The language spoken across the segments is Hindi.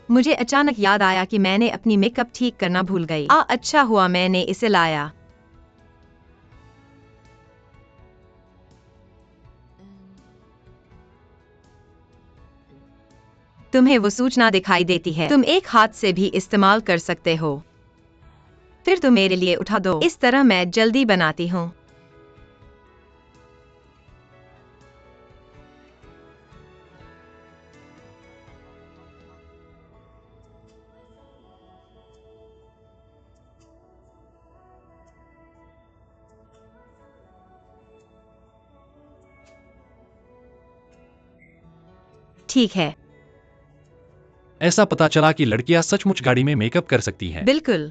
मुझे अचानक याद आया कि मैंने अपनी मेकअप ठीक करना भूल गई। अच्छा हुआ मैंने इसे लाया। तुम्हें वो सूचना दिखाई देती है, तुम एक हाथ से भी इस्तेमाल कर सकते हो। फिर तुम मेरे लिए उठा दो। इस तरह मैं जल्दी बनाती हूँ। ठीक है। ऐसा पता चला कि लड़कियां सचमुच गाड़ी में मेकअप कर सकती हैं। बिल्कुल।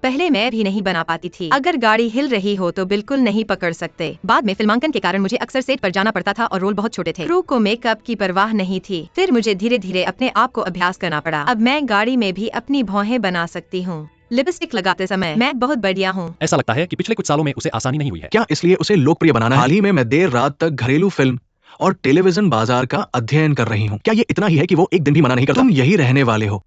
पहले मैं भी नहीं बना पाती थी। अगर गाड़ी हिल रही हो तो बिल्कुल नहीं पकड़ सकते। बाद में फिल्मांकन के कारण मुझे अक्सर सेट पर जाना पड़ता था और रोल बहुत छोटे थे। क्रू को मेकअप की परवाह नहीं थी। फिर मुझे धीरे धीरे अपने आप को अभ्यास करना पड़ा। अब मैं गाड़ी में भी अपनी भौहें बना सकती हूँ। लिपस्टिक लगाते समय मैं बहुत बढ़िया हूँ। ऐसा लगता है कि पिछले कुछ सालों में उसे आसानी नहीं हुई है। क्या इसलिए उसे लोकप्रिय बनाना है? हाल ही में मैं देर रात तक घरेलू फिल्म और टेलीविजन बाजार का अध्ययन कर रही हूँ। क्या ये इतना ही है कि वो एक दिन भी मना नहीं करता? तुम यही रहने वाले हो।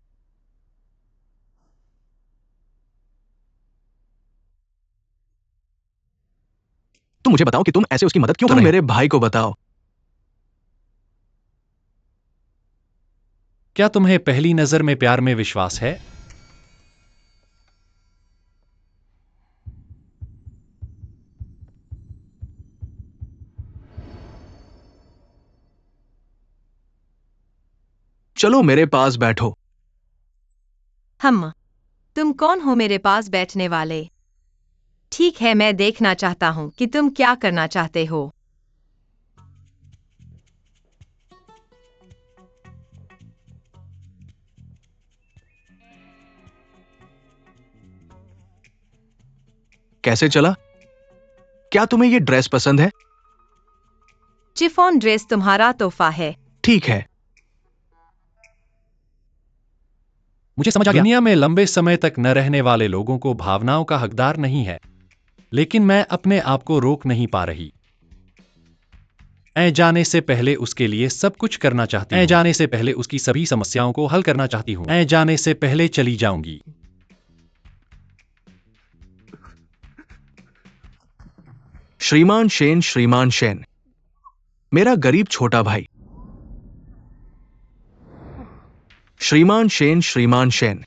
तुम मुझे बताओ कि तुम ऐसे उसकी मदद क्यों कर रहे हो? मेरे भाई को बताओ। क्या तुम्हें पहली नजर में प्यार में विश्वास है? चलो मेरे पास बैठो। तुम कौन हो मेरे पास बैठने वाले? ठीक है, मैं देखना चाहता हूँ कि तुम क्या करना चाहते हो। कैसे चला? क्या तुम्हें ये ड्रेस पसंद है? चिफॉन ड्रेस तुम्हारा तोहफा है। ठीक है। मुझे समझ आ गया। दुनिया में लंबे समय तक न रहने वाले लोगों को भावनाओं का हकदार नहीं है, लेकिन मैं अपने आप को रोक नहीं पा रही। मैं जाने से पहले उसके लिए सब कुछ करना चाहती हूँ। मैं जाने से पहले उसकी सभी समस्याओं को हल करना चाहती हूँ। मैं जाने से पहले चली जाऊंगी। श्रीमान शेन, श्रीमान शेन, मेरा गरीब छोटा भाई। श्रीमान शेन, श्रीमान शेन।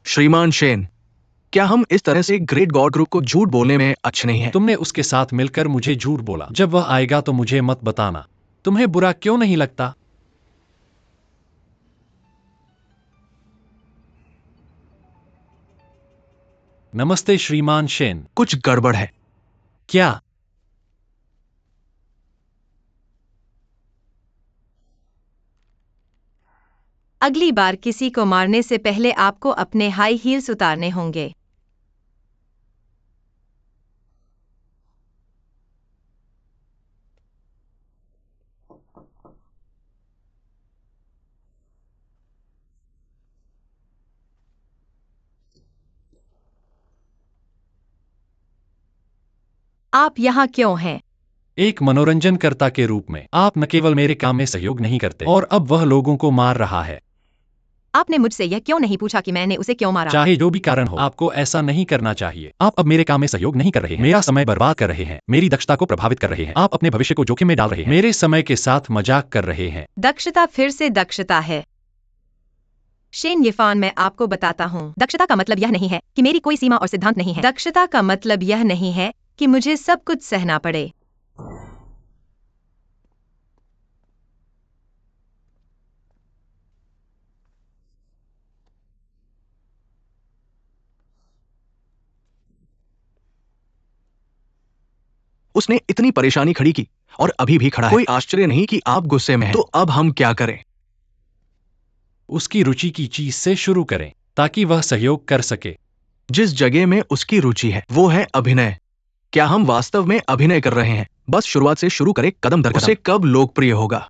श्रीमान शेन, क्या हम इस तरह से ग्रेट गॉड ग्रुप को झूठ बोलने में अच्छे नहीं हैं? तुमने उसके साथ मिलकर मुझे झूठ बोला। जब वह आएगा तो मुझे मत बताना। तुम्हें बुरा क्यों नहीं लगता? नमस्ते श्रीमान शेन। कुछ गड़बड़ है। क्या? अगली बार किसी को मारने से पहले आपको अपने हाई हील्स उतारने होंगे। आप यहाँ क्यों हैं? एक मनोरंजनकर्ता के रूप में। आप न केवल मेरे काम में सहयोग नहीं करते, और अब वह लोगों को मार रहा है। आपने मुझसे यह क्यों नहीं पूछा कि मैंने उसे क्यों मारा? चाहे जो भी कारण हो, आपको ऐसा नहीं करना चाहिए। आप अब मेरे काम में सहयोग नहीं कर रहे हैं, मेरा समय बर्बाद कर रहे हैं, मेरी दक्षता को प्रभावित कर रहे हैं, आप अपने भविष्य को जोखिम में डाल रहे हैं, मेरे समय के साथ मजाक कर रहे हैं। दक्षता फिर से दक्षता है। शेन यिफान, मैं आपको बताता हूँ, दक्षता का मतलब यह नहीं है कि मेरी कोई सीमा और सिद्धांत नहीं है। दक्षता का मतलब यह नहीं है कि मुझे सब कुछ सहना पड़े। उसने इतनी परेशानी खड़ी की और अभी भी खड़ा है। कोई आश्चर्य नहीं कि आप गुस्से में हैं। तो अब हम क्या करें? उसकी रुचि की चीज से शुरू करें ताकि वह सहयोग कर सके। जिस जगह में उसकी रुचि है वो है अभिनय। क्या हम वास्तव में अभिनय कर रहे हैं? बस शुरुआत से शुरू करें, कदम दर कदम। उसे कब लोकप्रिय होगा?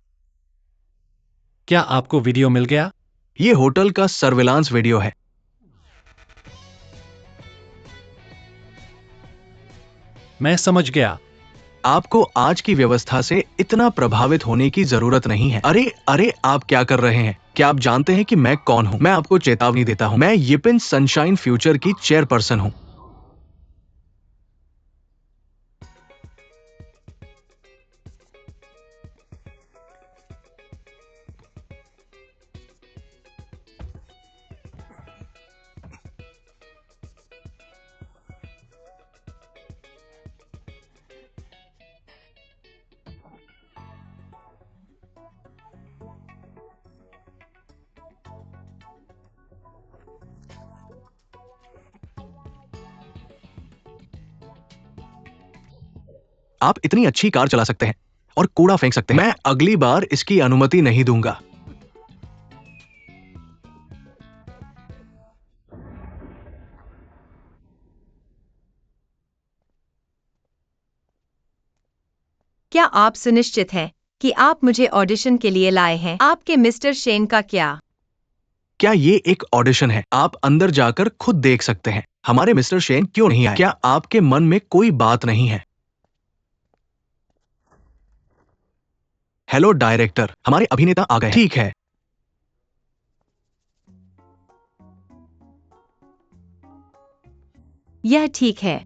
क्या आपको वीडियो मिल गया? ये होटल का सर्विलांस वीडियो है। मैं समझ गया। आपको आज की व्यवस्था से इतना प्रभावित होने की जरूरत नहीं है। अरे अरे, आप क्या कर रहे हैं? क्या आप जानते हैं कि मैं कौन हूं? मैं आपको चेतावनी देता हूं, मैं यिपिन सनशाइन फ्यूचर की चेयरपर्सन हूं। आप इतनी अच्छी कार चला सकते हैं और कूड़ा फेंक सकते हैं। मैं अगली बार इसकी अनुमति नहीं दूंगा। क्या आप सुनिश्चित हैं कि आप मुझे ऑडिशन के लिए लाए हैं? आपके मिस्टर शेन का क्या? क्या ये एक ऑडिशन है? आप अंदर जाकर खुद देख सकते हैं। हमारे मिस्टर शेन क्यों नहीं आए? क्या आपके मन में कोई बात नहीं है? हेलो डायरेक्टर, हमारे अभिनेता आ गए। ठीक है। यह ठीक है।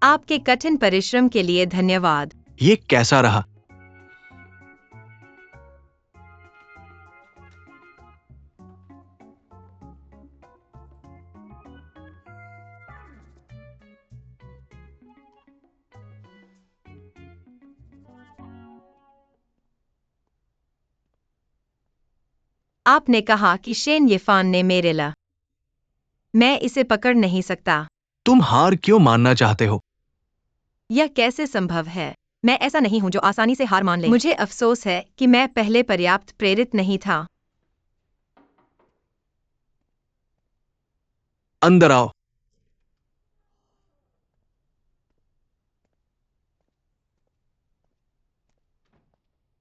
आपके कठिन परिश्रम के लिए धन्यवाद। ये कैसा रहा? आपने कहा कि शेन येफान ने मेरे ला। मैं इसे पकड़ नहीं सकता। तुम हार क्यों मानना चाहते हो? यह कैसे संभव है? मैं ऐसा नहीं हूं जो आसानी से हार मान ले। मुझे अफसोस है कि मैं पहले पर्याप्त प्रेरित नहीं था। अंदर आओ।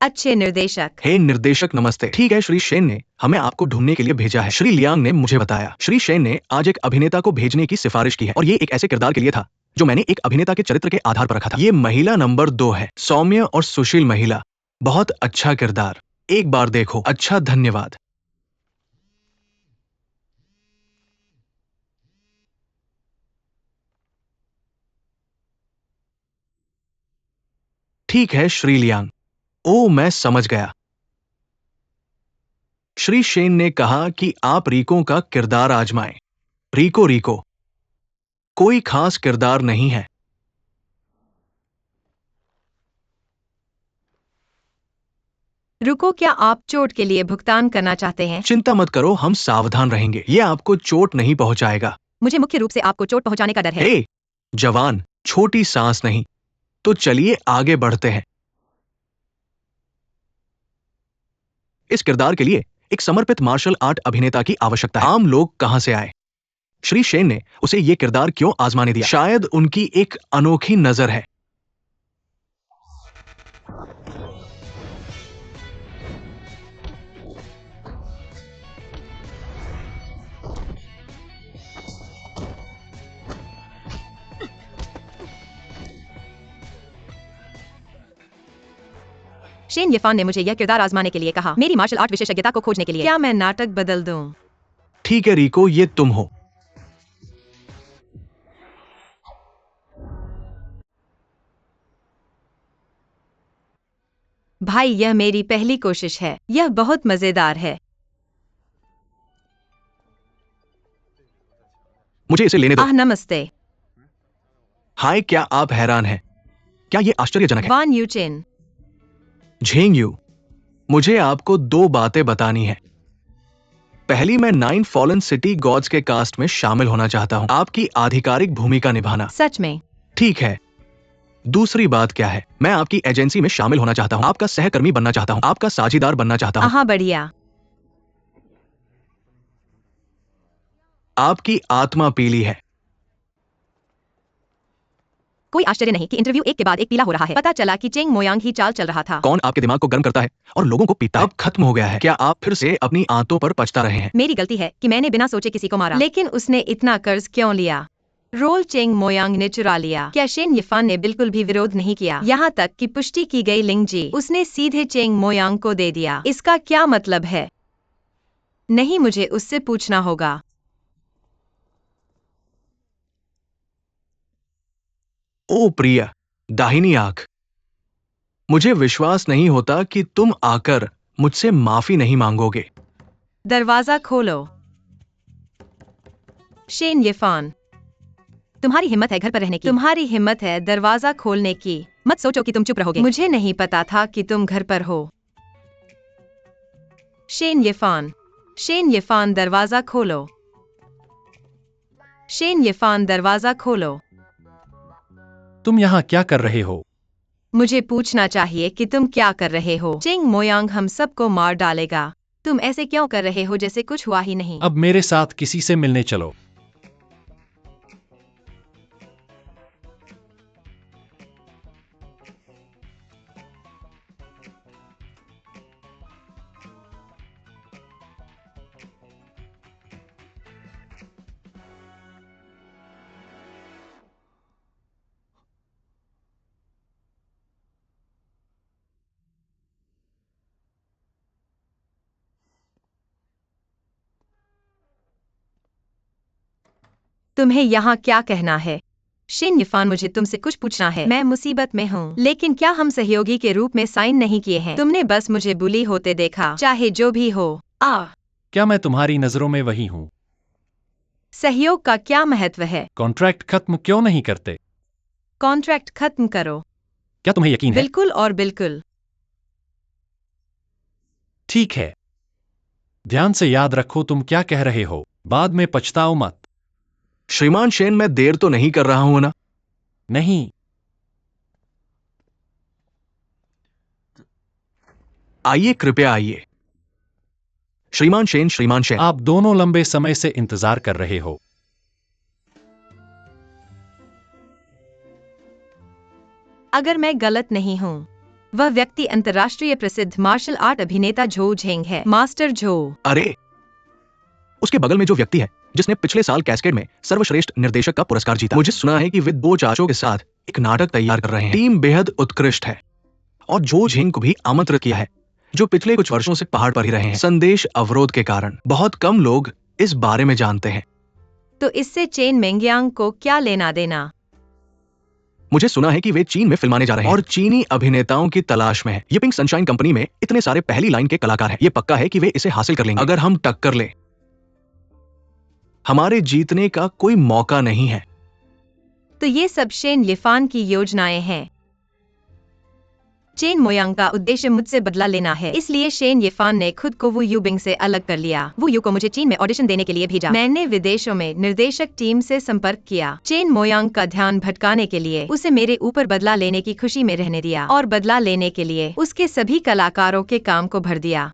अच्छे निर्देशक। हे निर्देशक, नमस्ते। ठीक है, श्री शेन ने हमें आपको ढूंढने के लिए भेजा है। श्री लियांग ने मुझे बताया। श्री शेन ने आज एक अभिनेता को भेजने की सिफारिश की है और ये एक ऐसे किरदार के लिए था जो मैंने एक अभिनेता के चरित्र के आधार पर रखा था। ये महिला नंबर 2 है, सौम्य और सुशील महिला। बहुत अच्छा किरदार। एक बार देखो। अच्छा, धन्यवाद। ठीक है श्री लियांग। ओह, मैं समझ गया। श्री शेन ने कहा कि आप रीको का किरदार आजमाएं। रीको रीको कोई खास किरदार नहीं है। रुको, क्या आप चोट के लिए भुगतान करना चाहते हैं? चिंता मत करो, हम सावधान रहेंगे। ये आपको चोट नहीं पहुंचाएगा। मुझे मुख्य रूप से आपको चोट पहुंचाने का डर है। हे जवान, छोटी सांस नहीं। तो चलिए आगे बढ़ते हैं। इस किरदार के लिए एक समर्पित मार्शल आर्ट अभिनेता की आवश्यकता है। आम लोग कहां से आए? श्री शेन ने उसे यह किरदार क्यों आजमाने दिया? शायद उनकी एक अनोखी नजर है। शेन येफान ने मुझे यह किरदार आजमाने के लिए कहा, मेरी मार्शल आर्ट विशेषज्ञता को खोजने के लिए। क्या मैं नाटक बदल दूं? ठीक है रीको, ये तुम हो। भाई, यह मेरी पहली कोशिश है। यह बहुत मजेदार है। मुझे इसे लेने दो। नमस्ते। हाय, क्या आप हैरान हैं? क्या ये आश्चर्यजनक है? वान यूचेन। झेंग यू, मुझे आपको 2 बातें बतानी है। पहली, मैं 9 फॉलन सिटी गॉड्स के कास्ट में शामिल होना चाहता हूं। आपकी आधिकारिक भूमिका निभाना। सच में? ठीक है। दूसरी बात क्या है? मैं आपकी एजेंसी में शामिल होना चाहता हूं, आपका सहकर्मी बनना चाहता हूं, आपका साझीदार बनना चाहता हूं। बढ़िया। आपकी आत्मा पीली है। कोई आश्चर्य नहीं कि इंटरव्यू एक के बाद एक पीला हो रहा है। पता चला कि चेंग मोयांग ही चाल चल रहा था। कौन आपके दिमाग को गर्म करता है और लोगों को पीता है? अब खत्म हो गया है। क्या आप फिर से अपनी आंतों पर पछता रहे हैं? मेरी गलती है कि मैंने बिना सोचे किसी को मारा। लेकिन उसने इतना कर्ज क्यों लिया? रोल चेंग मोयांग ने चुरा लिया। क्या शेन यिफान ने बिल्कुल भी विरोध नहीं किया? यहाँ तक कि पुष्टि की गई लिंगजी उसने सीधे चेंग मोयांग को दे दिया। इसका क्या मतलब है? नहीं, मुझे उससे पूछना होगा। ओ प्रिया, दाहिनी आंख, मुझे विश्वास नहीं होता कि तुम आकर मुझसे माफी नहीं मांगोगे। दरवाजा खोलो। शेन यिफान, तुम्हारी हिम्मत है घर पर रहने की। तुम्हारी हिम्मत है दरवाजा खोलने की। मत सोचो कि तुम चुप रहोगे। मुझे नहीं पता था कि तुम घर पर हो। शेन यिफान, शेन यिफान दरवाजा खोलो। शेन यिफान दरवाजा खोलो। तुम यहाँ क्या कर रहे हो? मुझे पूछना चाहिए कि तुम क्या कर रहे हो। चेंग मोयांग हम सबको मार डालेगा। तुम ऐसे क्यों कर रहे हो जैसे कुछ हुआ ही नहीं? अब मेरे साथ किसी से मिलने चलो। तुम्हें यहाँ क्या कहना है? शेन यिफान, मुझे तुमसे कुछ पूछना है। मैं मुसीबत में हूँ। लेकिन क्या हम सहयोगी के रूप में साइन नहीं किए हैं? तुमने बस मुझे बुली होते देखा। चाहे जो भी हो। क्या मैं तुम्हारी नजरों में वही हूँ? सहयोग का क्या महत्व है? कॉन्ट्रैक्ट खत्म क्यों नहीं करते? कॉन्ट्रैक्ट खत्म करो। क्या तुम्हें यकीन है? बिल्कुल और बिल्कुल। ठीक है। ध्यान से याद रखो तुम क्या कह रहे हो। बाद में पछताओ मत। श्रीमान शेन, मैं देर तो नहीं कर रहा हूं ना? नहीं। आइए, कृपया आइए। श्रीमान शेन, श्रीमान शेन। आप दोनों लंबे समय से इंतजार कर रहे हो। अगर मैं गलत नहीं हूँ, वह व्यक्ति अंतर्राष्ट्रीय प्रसिद्ध मार्शल आर्ट अभिनेता झो झेंग है। मास्टर झो। अरे, उसके बगल में जो व्यक्ति है जिसने पिछले साल कैस्केड में सर्वश्रेष्ठ निर्देशक का पुरस्कार जीता। मुझे सुना है कि वे दो चाचों के साथ एक नाटक तैयार कर रहे हैं। टीम बेहद उत्कृष्ट है और जो झेंग को भी आमंत्रित किया है, जो पिछले कुछ वर्षों से पहाड़ पर ही रहे हैं। संदेश अवरोध के कारण बहुत कम लोग इस बारे में जानते हैं। तो इससे चेन मेंगयांग को क्या लेना देना? मुझे सुना है कि वे चीन में फिल्माने जा रहे हैं और चीनी अभिनेताओं की तलाश में है। ये पिंक सनशाइन कंपनी में इतने सारे पहली लाइन के कलाकार हैं। ये पक्का है कि वे इसे हासिल कर लेंगे। अगर हम टक्कर लें, हमारे जीतने का कोई मौका नहीं है। तो ये सब शेन यिफान की योजनाएं हैं। चेन मोयांग का उद्देश्य मुझसे बदला लेना है, इसलिए शेन यिफान ने खुद को वू यूबिंग से अलग कर लिया। वू यू को मुझे चीन में ऑडिशन देने के लिए भेजा। मैंने विदेशों में निर्देशक टीम से संपर्क किया। चेन मोयांग का ध्यान भटकाने के लिए उसे मेरे ऊपर बदला लेने की खुशी में रहने दिया और बदला लेने के लिए उसके सभी कलाकारों के काम को भर दिया,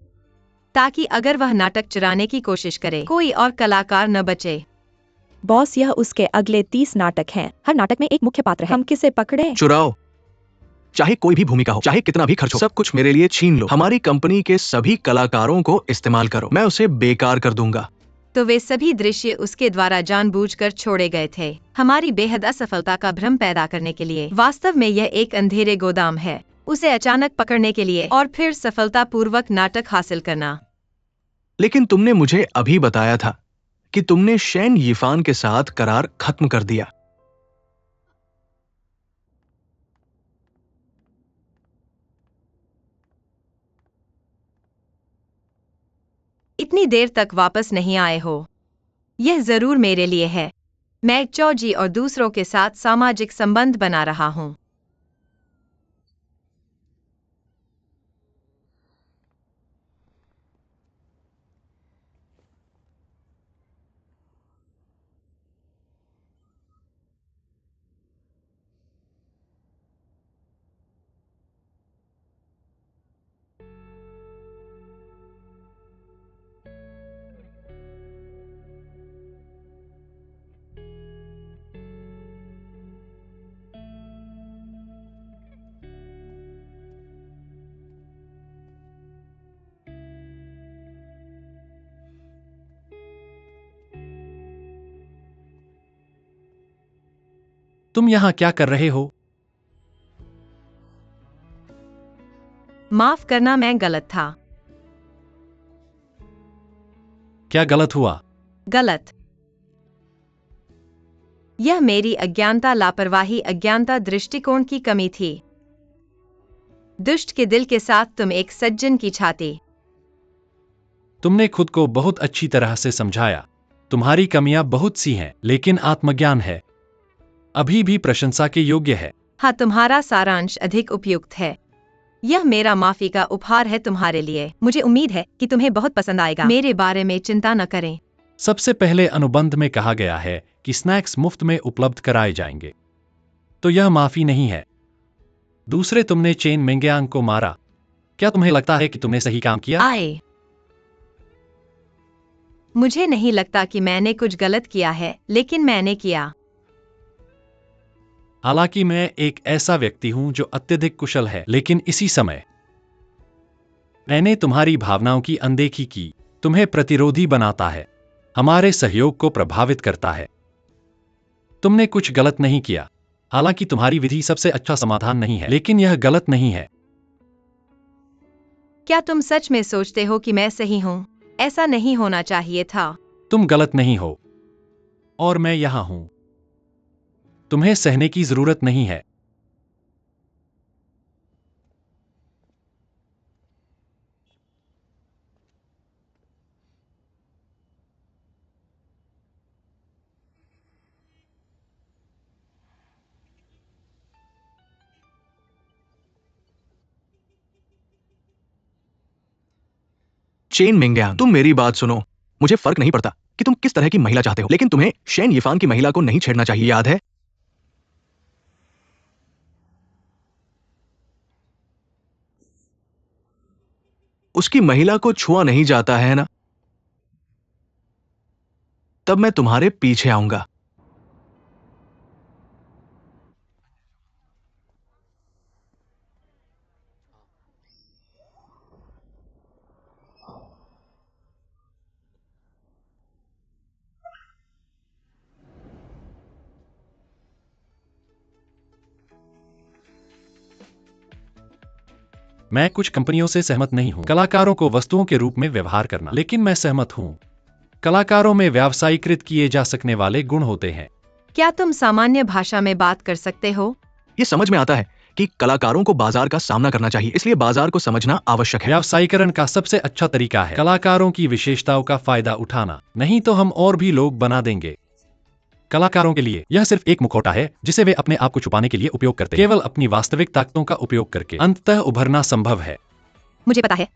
ताकि अगर वह नाटक चुराने की कोशिश करे, कोई और कलाकार न बचे। बॉस, यह उसके अगले 30 नाटक हैं। हर नाटक में एक मुख्य पात्र है। हम किसे पकड़े? चुराओ, चाहे कोई भी भूमिका हो, चाहे कितना भी खर्च हो, सब कुछ मेरे लिए छीन लो। हमारी कंपनी के सभी कलाकारों को इस्तेमाल करो, मैं उसे बेकार कर दूंगा। तो वे सभी दृश्य उसके द्वारा जानबूझकर छोड़े गए थे, हमारी बेहद असफलता का भ्रम पैदा करने के लिए। वास्तव में यह एक अंधेरे गोदाम है, उसे अचानक पकड़ने के लिए और फिर सफलतापूर्वक नाटक हासिल करना। लेकिन तुमने मुझे अभी बताया था कि तुमने शेन यिफान के साथ करार खत्म कर दिया। इतनी देर तक वापस नहीं आए हो, यह जरूर मेरे लिए है। मैं चौजी और दूसरों के साथ सामाजिक संबंध बना रहा हूँ। तुम यहाँ क्या कर रहे हो? माफ करना, मैं गलत था। क्या गलत हुआ? गलत। यह मेरी अज्ञानता, लापरवाही, अज्ञानता, दृष्टिकोण की कमी थी। दुष्ट के दिल के साथ तुम एक सज्जन की छाती। तुमने खुद को बहुत अच्छी तरह से समझाया। तुम्हारी कमियां बहुत सी हैं, लेकिन आत्मज्ञान है अभी भी प्रशंसा के योग्य है। हाँ, तुम्हारा सारांश अधिक उपयुक्त है। यह मेरा माफी का उपहार है तुम्हारे लिए। मुझे उम्मीद है कि तुम्हें बहुत पसंद आएगा। मेरे बारे में चिंता न करें। सबसे पहले अनुबंध में कहा गया है कि स्नैक्स मुफ्त में उपलब्ध कराए जाएंगे, तो यह माफी नहीं है। दूसरे, तुमने चेन मेंगयांग को मारा। क्या तुम्हें लगता है कि तुमने सही काम किया? आए, मुझे नहीं लगता कि मैंने कुछ गलत किया है, लेकिन मैंने किया। हालांकि मैं एक ऐसा व्यक्ति हूं जो अत्यधिक कुशल है, लेकिन इसी समय मैंने तुम्हारी भावनाओं की अनदेखी की। तुम्हें प्रतिरोधी बनाता है, हमारे सहयोग को प्रभावित करता है। तुमने कुछ गलत नहीं किया। हालांकि तुम्हारी विधि सबसे अच्छा समाधान नहीं है, लेकिन यह गलत नहीं है। क्या तुम सच में सोचते हो कि मैं सही हूँ? ऐसा नहीं होना चाहिए था। तुम गलत नहीं हो, और मैं यहां हूं। तुम्हें सहने की जरूरत नहीं है। चेन मेंगयांग, तुम मेरी बात सुनो। मुझे फर्क नहीं पड़ता कि तुम किस तरह की महिला चाहते हो, लेकिन तुम्हें शेन यिफांग की महिला को नहीं छेड़ना चाहिए, याद है? उसकी महिला को छुआ नहीं जाता है ना? तब मैं तुम्हारे पीछे आऊंगा। मैं कुछ कंपनियों से सहमत नहीं हूं, कलाकारों को वस्तुओं के रूप में व्यवहार करना, लेकिन मैं सहमत हूं। कलाकारों में व्यावसायीकृत किए जा सकने वाले गुण होते हैं। क्या तुम सामान्य भाषा में बात कर सकते हो? ये समझ में आता है कि कलाकारों को बाजार का सामना करना चाहिए, इसलिए बाजार को समझना आवश्यक है। व्यावसायीकरण का सबसे अच्छा तरीका है कलाकारों की विशेषताओं का फायदा उठाना, नहीं तो हम और भी लोग बना देंगे। कलाकारों के लिए यह सिर्फ एक मुखौटा है जिसे वे अपने आप को छुपाने के लिए उपयोग करते हैं। केवल अपनी वास्तविक ताकतों का उपयोग करके अंततः उभरना संभव है। मुझे पता है,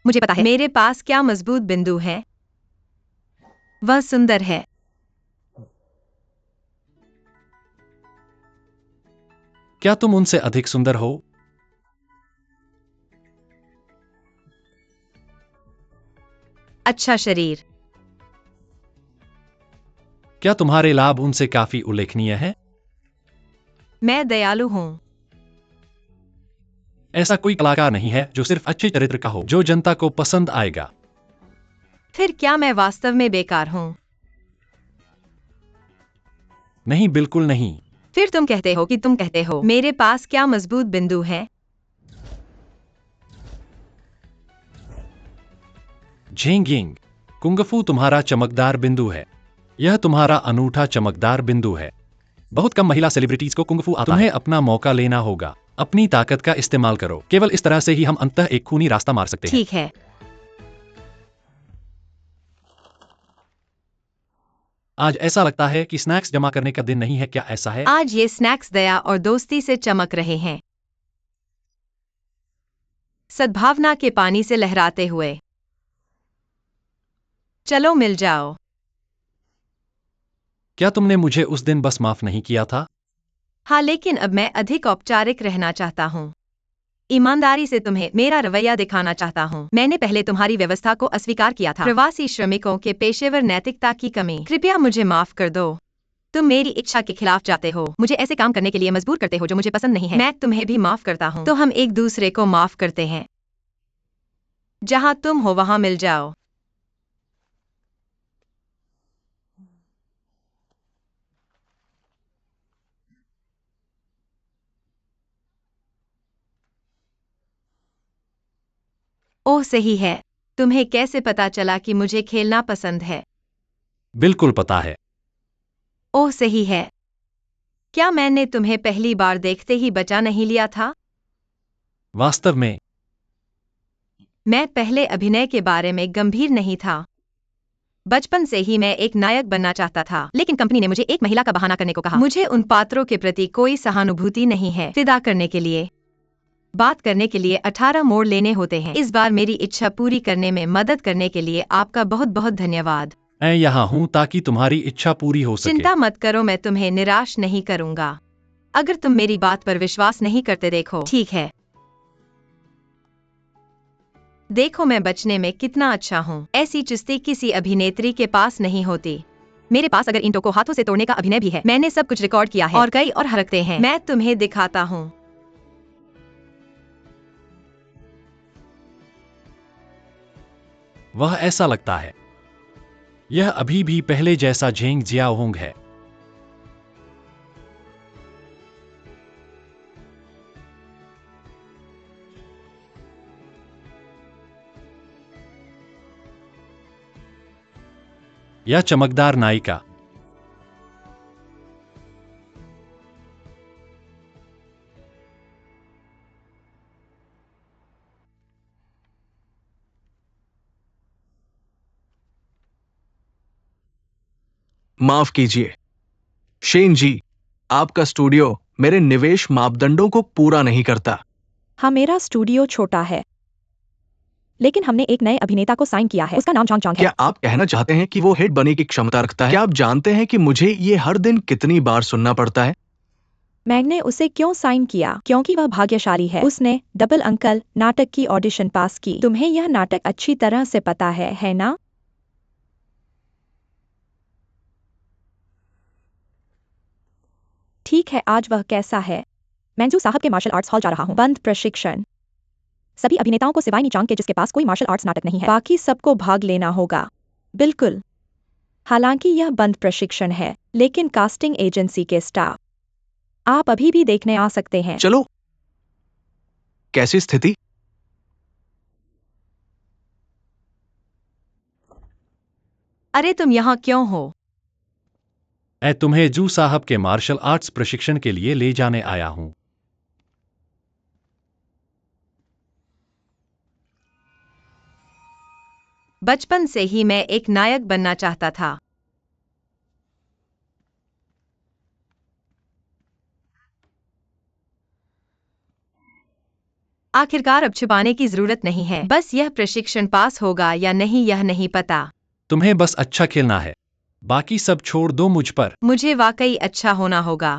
मुझे पता है। मेरे पास क्या मजबूत बिंदु है। वह सुंदर है। क्या तुम उनसे अधिक सुंदर हो? अच्छा शरीर। क्या तुम्हारे लाभ उनसे काफी उल्लेखनीय हैं? मैं दयालु हूँ। ऐसा कोई कलाकार नहीं है जो सिर्फ अच्छे चरित्र का हो, जो जनता को पसंद आएगा। फिर क्या मैं वास्तव में बेकार हूँ? नहीं, बिल्कुल नहीं। फिर तुम कहते हो कि तुम कहते हो मेरे पास क्या मजबूत बिंदु है। झेंगिंग, कुंगफू तुम्हारा चमकदार बिंदु है। यह तुम्हारा अनूठा चमकदार बिंदु है। बहुत कम महिला सेलिब्रिटीज को कुंगफू आता है। तुम्हें अपना मौका लेना होगा। अपनी ताकत का इस्तेमाल करो। केवल इस तरह से ही हम अंततः एक खूनी रास्ता मार सकते हैं। ठीक है। आज ऐसा लगता है कि स्नैक्स जमा करने का दिन नहीं है, क्या ऐसा है? आज ये स्नैक्स दया और दोस्ती से चमक रहे हैं, सद्भावना के पानी से लहराते हुए। चलो मिल जाओ। क्या तुमने मुझे उस दिन बस माफ नहीं किया था? हाँ, लेकिन अब मैं अधिक औपचारिक रहना चाहता हूँ। ईमानदारी से तुम्हें मेरा रवैया दिखाना चाहता हूँ। मैंने पहले तुम्हारी व्यवस्था को अस्वीकार किया था। प्रवासी श्रमिकों के पेशेवर नैतिकता की कमी। कृपया मुझे माफ कर दो। तुम मेरी इच्छा के खिलाफ जाते हो, मुझे ऐसे काम करने के लिए मजबूर करते हो जो मुझे पसंद नहीं है। मैं तुम्हें भी माफ करता हूँ, तो हम एक दूसरे को माफ करते हैं। जहाँ तुम हो वहाँ मिल जाओ। ओह सही है। तुम्हें कैसे पता चला कि मुझे खेलना पसंद है? बिल्कुल पता है। ओह सही है। क्या मैंने तुम्हें पहली बार देखते ही बचा नहीं लिया था? वास्तव में मैं पहले अभिनय के बारे में गंभीर नहीं था। बचपन से ही मैं एक नायक बनना चाहता था, लेकिन कंपनी ने मुझे एक महिला का बहाना करने को कहा। मुझे उन पात्रों के प्रति कोई सहानुभूति नहीं है। फिदा करने के लिए, बात करने के लिए 18 मोड़ लेने होते हैं। इस बार मेरी इच्छा पूरी करने में मदद करने के लिए आपका बहुत बहुत धन्यवाद। मैं यहाँ हूँ ताकि तुम्हारी इच्छा पूरी हो सके। चिंता मत करो, मैं तुम्हें निराश नहीं करूंगा। अगर तुम मेरी बात पर विश्वास नहीं करते, देखो। ठीक है, देखो मैं बचने में कितना अच्छा हूँ। ऐसी चुस्ती किसी अभिनेत्री के पास नहीं होती। मेरे पास अगर ईंटों को हाथों से तोड़ने का अभिनय भी है। मैंने सब कुछ रिकॉर्ड किया है और कई और हरकतें हैं। मैं तुम्हें दिखाता हूँ। वह ऐसा लगता है। यह अभी भी पहले जैसा झेंग जियाओहोंग है। यह चमकदार नायिका। माफ कीजिए शेन जी, आपका स्टूडियो मेरे निवेश मापदंडों को पूरा नहीं करता। हाँ, मेरा स्टूडियो छोटा है, लेकिन हमने एक नए अभिनेता को साइन किया है। उसका नाम चॉन्ग चॉन्ग है। क्या आप कहना चाहते हैं कि वो हिट बनने की क्षमता रखता है? क्या आप जानते हैं कि मुझे ये हर दिन कितनी बार सुनना पड़ता है? मैंने उसे क्यों साइन किया? क्योंकि वह भाग्यशाली है। उसने डबल अंकल नाटक की ऑडिशन पास की। तुम्हें यह नाटक अच्छी तरह से पता है ना? ठीक है, आज वह कैसा है? मंजू साहब के मार्शल आर्ट्स हॉल जा रहा हूँ। बंद प्रशिक्षण। सभी अभिनेताओं को सिवाय नीचांग के जिसके पास कोई मार्शल आर्ट्स नाटक नहीं है। बाकी सबको भाग लेना होगा। बिल्कुल। हालांकि यह बंद प्रशिक्षण है, लेकिन कास्टिंग एजेंसी के स्टाफ आप अभी भी देखने आ सकते हैं। चलो, कैसी स्थिति? अरे तुम यहाँ क्यों हो? मैं तुम्हें जू साहब के मार्शल आर्ट्स प्रशिक्षण के लिए ले जाने आया हूँ। बचपन से ही मैं एक नायक बनना चाहता था। आखिरकार अब छुपाने की जरूरत नहीं है। बस यह प्रशिक्षण पास होगा या नहीं यह नहीं पता। तुम्हें बस अच्छा खेलना है, बाकी सब छोड़ दो मुझ पर। मुझे वाकई अच्छा होना होगा।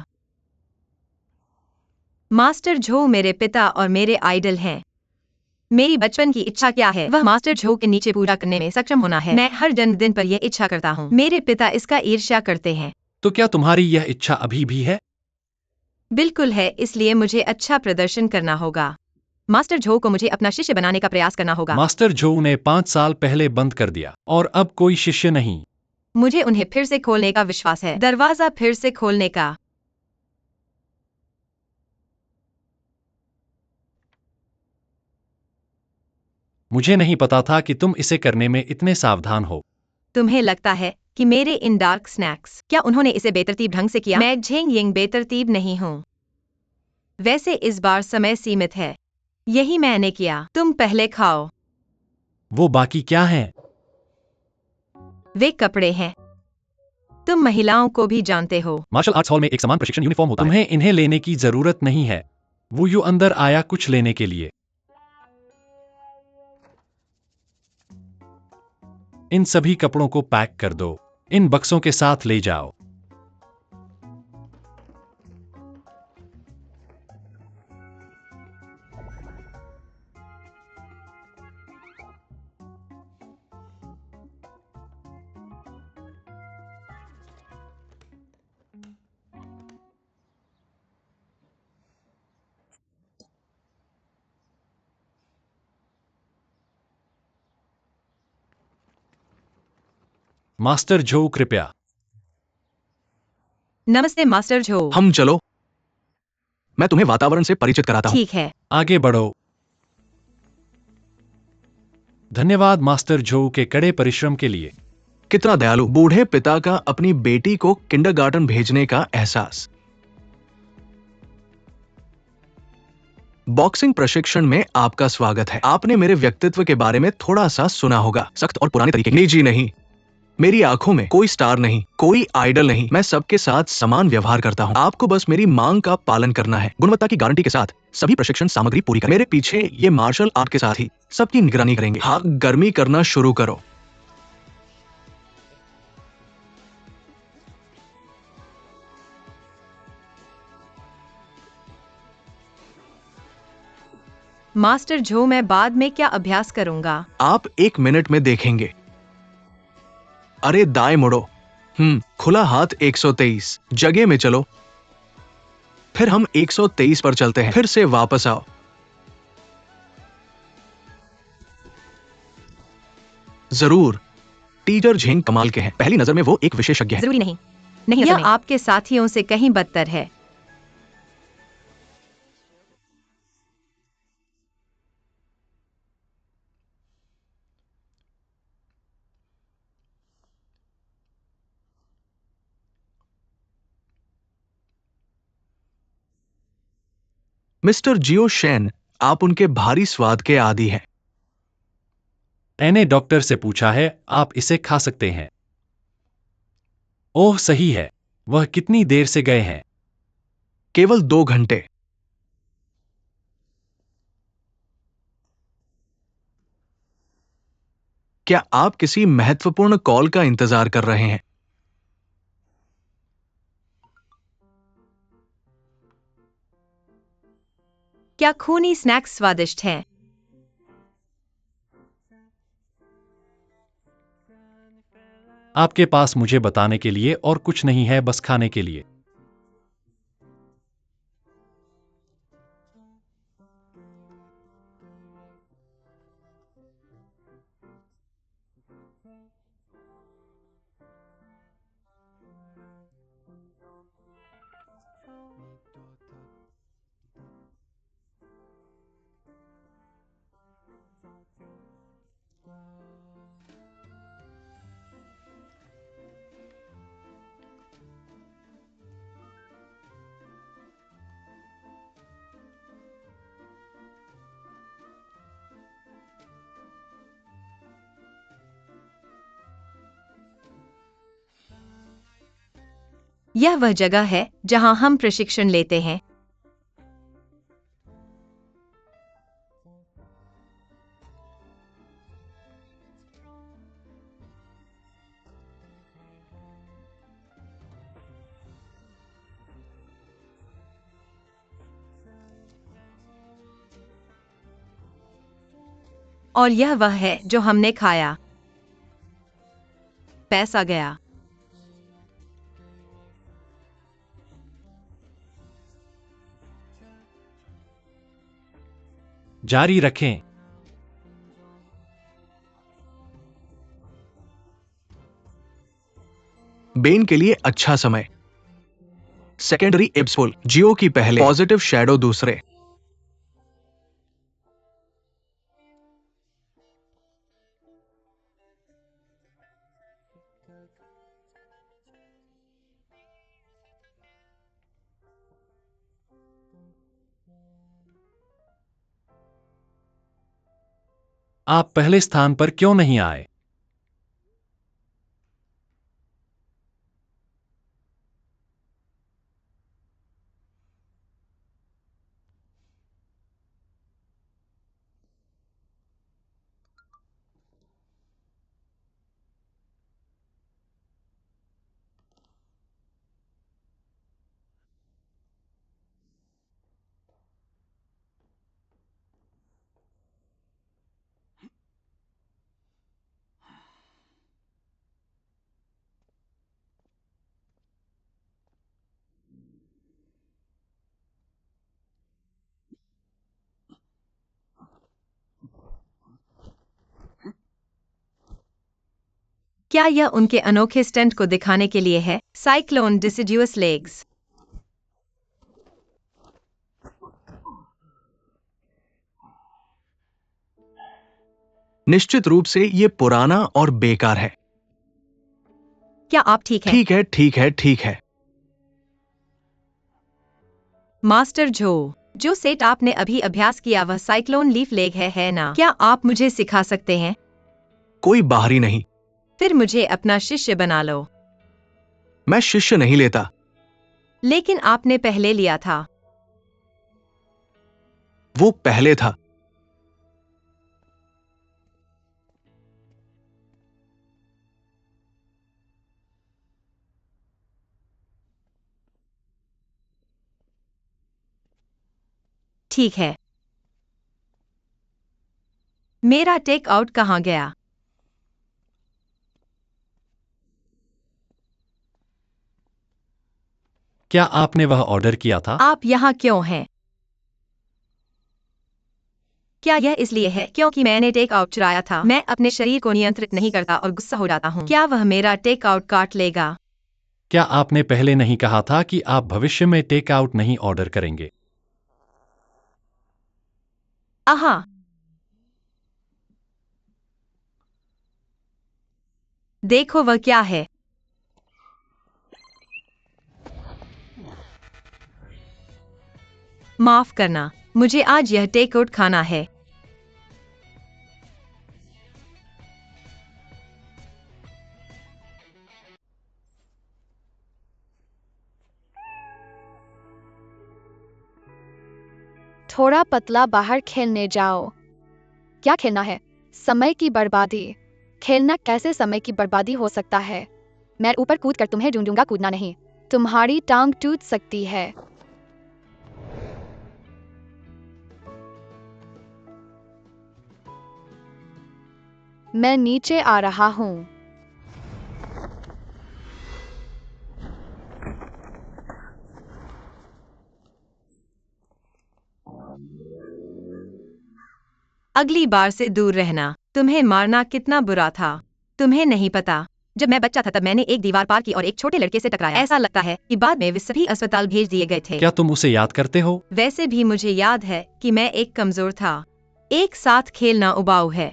मास्टर झो मेरे पिता और मेरे आइडल हैं। मेरी बचपन की इच्छा क्या है? वह मास्टर झो के नीचे पूरा करने में सक्षम होना है। मैं हर जन्मदिन पर यह इच्छा करता हूँ। मेरे पिता इसका ईर्ष्या करते हैं। तो क्या तुम्हारी यह इच्छा अभी भी है? बिल्कुल है, इसलिए मुझे अच्छा प्रदर्शन करना होगा। मास्टर झो को मुझे अपना शिष्य बनाने का प्रयास करना होगा। मास्टर झो ने 5 साल पहले बंद कर दिया और अब कोई शिष्य नहीं। मुझे उन्हें फिर से खोलने का विश्वास है। दरवाजा फिर से खोलने का। मुझे नहीं पता था कि तुम इसे करने में इतने सावधान हो। तुम्हें लगता है कि मेरे इन डार्क स्नैक्स, क्या उन्होंने इसे बेतरतीब ढंग से किया? मैं झेंग यिंग बेतरतीब नहीं हूँ। वैसे इस बार समय सीमित है। यही मैंने किया। तुम पहले खाओ। वो बाकी क्या हैं? वे कपड़े हैं। तुम महिलाओं को भी जानते हो। मार्शल आर्ट्स हॉल में एक समान प्रशिक्षण यूनिफॉर्म होता है। तुम्हें इन्हें लेने की जरूरत नहीं है। वो यू अंदर आया कुछ लेने के लिए। इन सभी कपड़ों को पैक कर दो। इन बक्सों के साथ ले जाओ। मास्टर झो कृपया। नमस्ते मास्टर झो। हम चलो, मैं तुम्हें वातावरण से परिचित कराता हूँ। ठीक है। आगे बढ़ो। धन्यवाद मास्टर जो के कड़े परिश्रम के लिए। कितना दयालु बूढ़े पिता का अपनी बेटी को किंडरगार्टन भेजने का एहसास। बॉक्सिंग प्रशिक्षण में आपका स्वागत है। आपने मेरे व्यक्तित्व के बारे में थोड़ा सा सुना होगा, सख्त और पुराने तरीके। निजी नहीं, मेरी आंखों में कोई स्टार नहीं, कोई आइडल नहीं। मैं सबके साथ समान व्यवहार करता हूं। आपको बस मेरी मांग का पालन करना है। गुणवत्ता की गारंटी के साथ सभी प्रशिक्षण सामग्री पूरी करें। मेरे पीछे ये मार्शल आर्ट के साथ ही सबकी निगरानी करेंगे। हाँ, गर्मी करना शुरू करो। मास्टर जो मैं बाद में क्या अभ्यास करूंगा? आप 1 मिनट में देखेंगे। अरे दाएं मुड़ो। खुला हाथ 123। जगह में चलो। फिर हम 123 पर चलते हैं। फिर से वापस आओ। जरूर, टीचर झेंग कमाल के हैं। पहली नजर में वो एक विशेषज्ञ है। जरूरी नहीं, नहीं यह आपके साथियों से कहीं बदतर है। मिस्टर जियो शेन, आप उनके भारी स्वाद के आदी हैं। मैंने डॉक्टर से पूछा है, आप इसे खा सकते हैं? ओह सही है। वह कितनी देर से गए हैं? केवल 2 घंटे। क्या आप किसी महत्वपूर्ण कॉल का इंतजार कर रहे हैं? क्या खूनी स्नैक्स स्वादिष्ट हैं? आपके पास मुझे बताने के लिए और कुछ नहीं है, बस खाने के लिए। यह वह जगह है जहां हम प्रशिक्षण लेते हैं। और यह वह है जो हमने खाया। पैसा गया। जारी रखें। बेन के लिए अच्छा समय। सेकेंडरी एब्सपुल, जियो की पहले, पॉजिटिव शैडो दूसरे। आप पहले स्थान पर क्यों नहीं आए? क्या यह उनके अनोखे स्टंट को दिखाने के लिए है? Cyclone deciduous legs. निश्चित रूप से ये पुराना और बेकार है। क्या आप ठीक हैं? ठीक है, ठीक है, ठीक है। मास्टर जो सेट आपने अभी अभ्यास किया वह साइक्लोन लीफ लेग है ना? क्या आप मुझे सिखा सकते हैं? कोई बाहरी नहीं। फिर मुझे अपना शिष्य बना लो। मैं शिष्य नहीं लेता। लेकिन आपने पहले लिया था। वो पहले था। ठीक है। मेरा टेक आउट कहाँ गया? क्या आपने वह ऑर्डर किया था? आप यहाँ क्यों हैं? क्या यह इसलिए है क्योंकि मैंने टेक आउट चुराया था? मैं अपने शरीर को नियंत्रित नहीं करता और गुस्सा हो जाता हूँ। क्या वह मेरा टेक आउट काट लेगा? क्या आपने पहले नहीं कहा था कि आप भविष्य में टेक आउट नहीं ऑर्डर करेंगे? आहा। देखो वह क्या है। माफ करना, मुझे आज यह टेक आउट खाना है। थोड़ा पतला बाहर खेलने जाओ। क्या खेलना है? समय की बर्बादी। खेलना कैसे समय की बर्बादी हो सकता है? मैं ऊपर कूद कर तुम्हें ढूंढूंगा, कूदना नहीं। तुम्हारी टांग टूट सकती है। मैं नीचे आ रहा हूँ। अगली बार से दूर रहना। तुम्हें मारना कितना बुरा था, तुम्हें नहीं पता। जब मैं बच्चा था तब मैंने एक दीवार पार की और एक छोटे लड़के से टकराया। ऐसा लगता है कि बाद में वे सभी अस्पताल भेज दिए गए थे। क्या तुम उसे याद करते हो? वैसे भी मुझे याद है कि मैं एक कमजोर था। एक साथ खेलना उबाऊ है।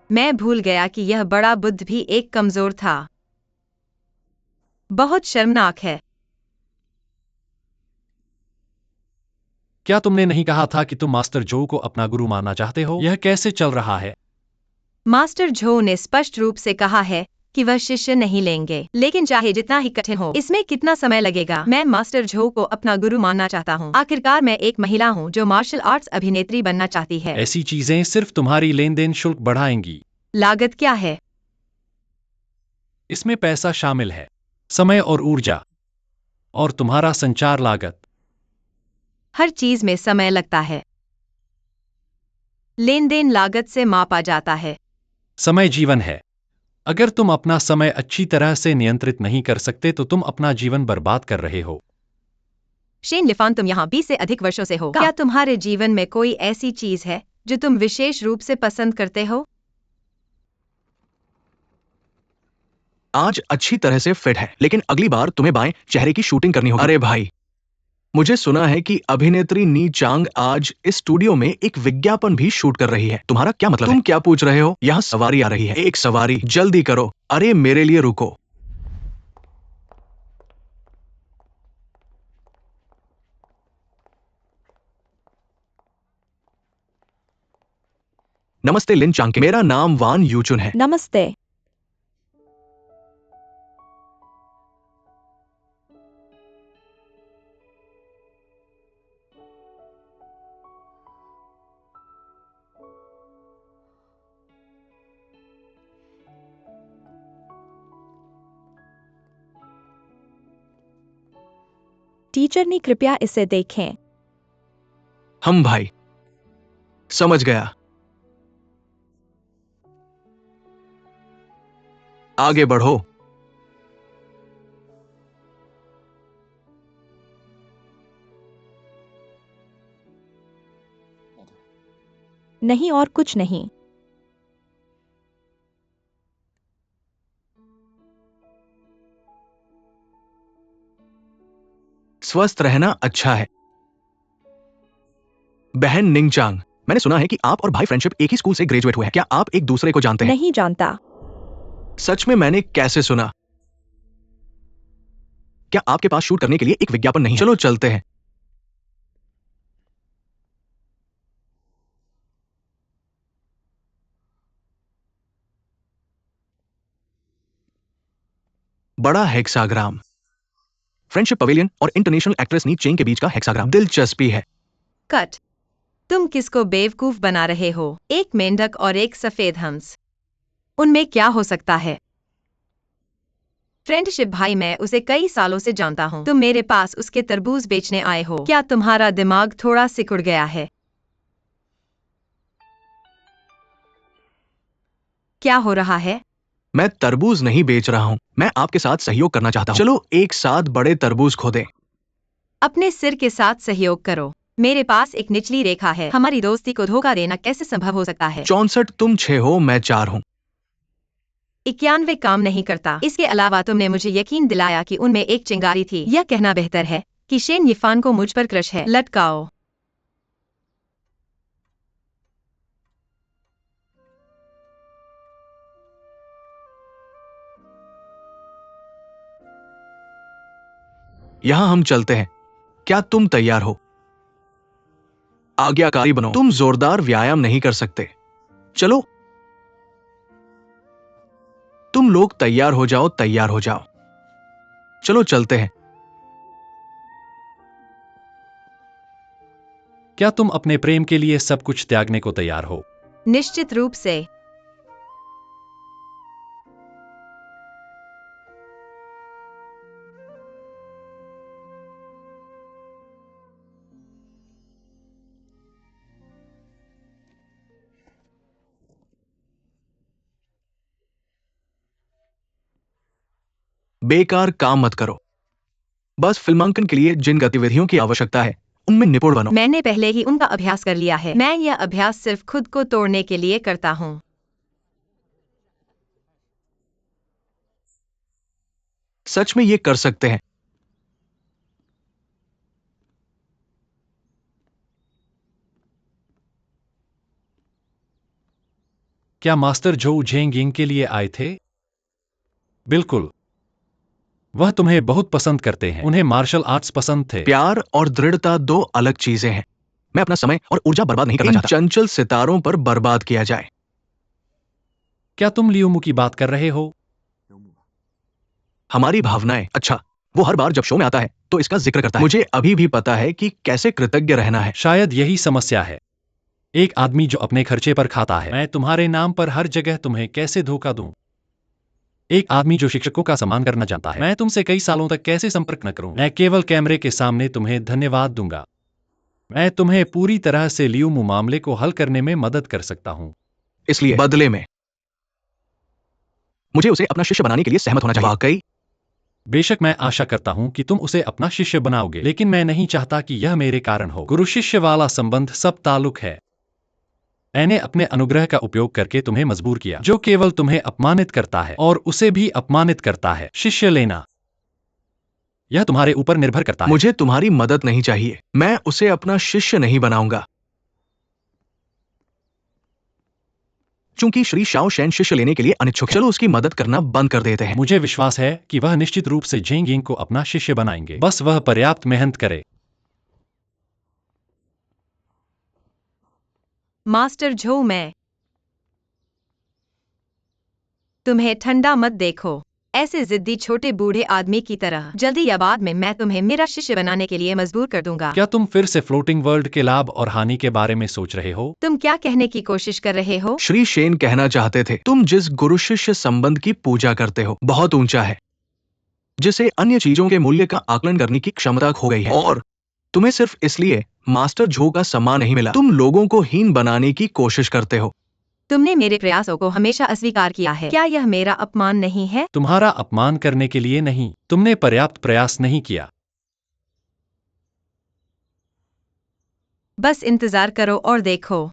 मैं भूल गया कि यह बड़ा बुद्ध भी एक कमजोर था। बहुत शर्मनाक है। क्या तुमने नहीं कहा था कि तुम मास्टर जो को अपना गुरु मानना चाहते हो? यह कैसे चल रहा है? मास्टर झो ने स्पष्ट रूप से कहा है कि वह शिष्य नहीं लेंगे, लेकिन चाहे जितना ही कठिन हो, इसमें कितना समय लगेगा, मैं मास्टर झो को अपना गुरु मानना चाहता हूँ। आखिरकार मैं एक महिला हूँ जो मार्शल आर्ट्स अभिनेत्री बनना चाहती है। ऐसी चीजें सिर्फ तुम्हारी लेन देन शुल्क बढ़ाएंगी। लागत क्या है? इसमें पैसा शामिल है, समय और ऊर्जा, और तुम्हारा संचार लागत। हर चीज में समय लगता है। लेन देन लागत से मापा जाता है। समय जीवन है। अगर तुम अपना समय अच्छी तरह से नियंत्रित नहीं कर सकते तो तुम अपना जीवन बर्बाद कर रहे हो। शेन लिफान, तुम यहाँ 20 से अधिक वर्षों से हो। क्या तुम्हारे जीवन में कोई ऐसी चीज है जो तुम विशेष रूप से पसंद करते हो? आज अच्छी तरह से फिट है, लेकिन अगली बार तुम्हें बाएं चेहरे की शूटिंग करनी होगी। अरे भाई, मुझे सुना है कि अभिनेत्री नी चांग आज इस स्टूडियो में एक विज्ञापन भी शूट कर रही है। तुम्हारा क्या मतलब है? तुम क्या पूछ रहे हो? यहाँ सवारी आ रही है। एक सवारी, जल्दी करो। अरे मेरे लिए रुको। नमस्ते लिन चांग, मेरा नाम वान यूचुन है। नमस्ते। टीचर ने कृपया इसे देखें। हम भाई, समझ गया। आगे बढ़ो। नहीं और कुछ नहीं। स्वस्थ रहना अच्छा है। बहन निंगचांग, मैंने सुना है कि आप और भाई फ्रेंडशिप एक ही स्कूल से ग्रेजुएट हुए हैं। क्या आप एक दूसरे को जानते हैं? नहीं जानता। सच में? मैंने कैसे सुना? क्या आपके पास शूट करने के लिए एक विज्ञापन नहीं है? चलो चलते हैं। बड़ा हेक्साग्राम, फ्रेंडशिप पवेलियन और इंटरनेशनल एक्ट्रेस नी चेंग के बीच का हेक्साग्राम। दिलचस्पी है। कट। तुम किसको बेवकूफ बना रहे हो? एक मेंढक और एक सफेद हंस, उनमें क्या हो सकता है? फ्रेंडशिप भाई, मैं उसे कई सालों से जानता हूँ। तुम मेरे पास उसके तरबूज बेचने आए हो। क्या तुम्हारा दिमाग थोड़ा सिकुड़ गया है? क्या हो रहा है? मैं तरबूज नहीं बेच रहा हूं, मैं आपके साथ सहयोग करना चाहता हूं। चलो एक साथ बड़े तरबूज खोदें। अपने सिर के साथ सहयोग करो। मेरे पास एक निचली रेखा है। हमारी दोस्ती को धोखा देना कैसे संभव हो सकता है? 64, तुम 6 हो, मैं 4 हूं। 91 काम नहीं करता। इसके अलावा तुमने मुझे यकीन दिलाया कि उनमें एक चिंगारी थी। यह कहना बेहतर है कि शेन यिफान को मुझ पर क्रश है। लटकाओ। यहां हम चलते हैं। क्या तुम तैयार हो? आज्ञाकारी बनो। तुम जोरदार व्यायाम नहीं कर सकते। चलो, तुम लोग तैयार हो जाओ, तैयार हो जाओ। चलो चलते हैं। क्या तुम अपने प्रेम के लिए सब कुछ त्यागने को तैयार हो? निश्चित रूप से। बेकार काम मत करो। बस फिल्मांकन के लिए जिन गतिविधियों की आवश्यकता है उनमें निपुण बनो। मैंने पहले ही उनका अभ्यास कर लिया है। मैं यह अभ्यास सिर्फ खुद को तोड़ने के लिए करता हूँ। सच में ये कर सकते हैं। क्या मास्टर जोऊ झेंगिंग के लिए आए थे? बिल्कुल। वह तुम्हें बहुत पसंद करते हैं। उन्हें मार्शल आर्ट्स पसंद थे। प्यार और दृढ़ता दो अलग चीजें हैं। मैं अपना समय और ऊर्जा बर्बाद नहीं करना चाहता। चंचल सितारों पर बर्बाद किया जाए। क्या तुम लियोमू की बात कर रहे हो? हमारी भावनाएं। अच्छा, वो हर बार जब शो में आता है तो इसका जिक्र करता है। मुझे अभी भी पता है कि कैसे कृतज्ञ रहना है। शायद यही समस्या है। एक आदमी जो अपने खर्चे पर खाता है। मैं तुम्हारे नाम पर हर जगह तुम्हें कैसे धोखा दूं? एक आदमी जो शिक्षकों का सम्मान करना जानता है। मैं तुमसे कई सालों तक कैसे संपर्क न करूं? मैं केवल कैमरे के सामने तुम्हें धन्यवाद दूंगा। मैं तुम्हें पूरी तरह से लियोमू मामले को हल करने में मदद कर सकता हूं। इसलिए बदले में मुझे उसे अपना शिष्य बनाने के लिए सहमत होना चाहिए। वाकई? बेशक, मैं आशा करता हूं कि तुम उसे अपना शिष्य बनाओगे, लेकिन मैं नहीं चाहता कि यह मेरे कारण हो। गुरु शिष्य वाला संबंध सब ताल्लुक है। मैंने अपने अनुग्रह का उपयोग करके तुम्हें मजबूर किया, जो केवल तुम्हें अपमानित करता है और उसे भी अपमानित करता है। शिष्य लेना यह तुम्हारे ऊपर निर्भर करता है। मुझे तुम्हारी मदद नहीं चाहिए। मैं उसे अपना शिष्य नहीं बनाऊंगा। चूंकि श्री शाओ शैन शिष्य लेने के लिए अनिच्छुक है, चलो उसकी मदद करना बंद कर देते हैं। मुझे विश्वास है कि वह निश्चित रूप से झेंग यिंग को अपना शिष्य बनाएंगे। बस वह पर्याप्त मेहनत करे। मास्टर झो, मैं तुम्हें ठंडा मत देखो। ऐसे जिद्दी छोटे बूढ़े आदमी की तरह। जल्दी या बाद में मैं तुम्हें मेरा शिष्य बनाने के लिए मजबूर कर दूंगा। क्या तुम फिर से फ्लोटिंग वर्ल्ड के लाभ और हानि के बारे में सोच रहे हो? तुम क्या कहने की कोशिश कर रहे हो? श्री शेन कहना चाहते थे, तुम जिस गुरु शिष्य संबंध की पूजा करते हो बहुत ऊंचा है, जिसे अन्य चीजों के मूल्य का आकलन करने की क्षमता खो गई है, और तुम्हें सिर्फ इसलिए मास्टर झो का सम्मान नहीं मिला। तुम लोगों को हीन बनाने की कोशिश करते हो। तुमने मेरे प्रयासों को हमेशा अस्वीकार किया है। क्या यह मेरा अपमान नहीं है? तुम्हारा अपमान करने के लिए नहीं, तुमने पर्याप्त प्रयास नहीं किया। बस इंतजार करो और देखो।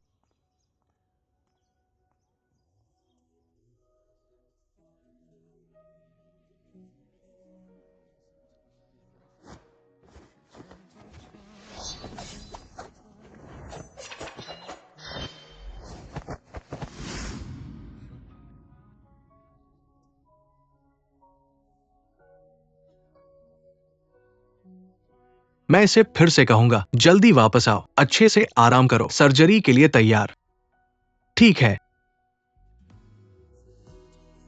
मैं इसे फिर से कहूंगा, जल्दी वापस आओ, अच्छे से आराम करो, सर्जरी के लिए तैयार। ठीक है।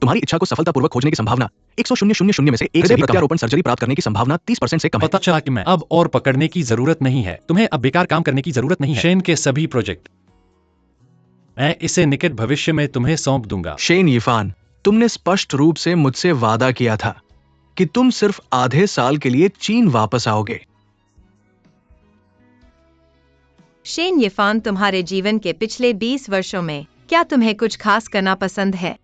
तुम्हारी इच्छा को सफलतापूर्वक खोजने की संभावना 100,000 में से एक। हृदय प्रत्यारोपण सर्जरी प्राप्त करने की संभावना 30% से कम है। पता चला कि मैं अब और पकड़ने की जरूरत नहीं है। तुम्हें अब बेकार काम करने की जरूरत नहीं है। शेन के सभी प्रोजेक्ट मैं इसे निकट भविष्य में तुम्हें सौंप दूंगा। शेन यीफान, तुमने स्पष्ट रूप से मुझसे वादा किया था कि तुम सिर्फ आधे साल के लिए चीन वापस आओगे। शेन यीफान, तुम्हारे जीवन के पिछले 20 वर्षों में क्या तुम्हें कुछ खास करना पसंद है?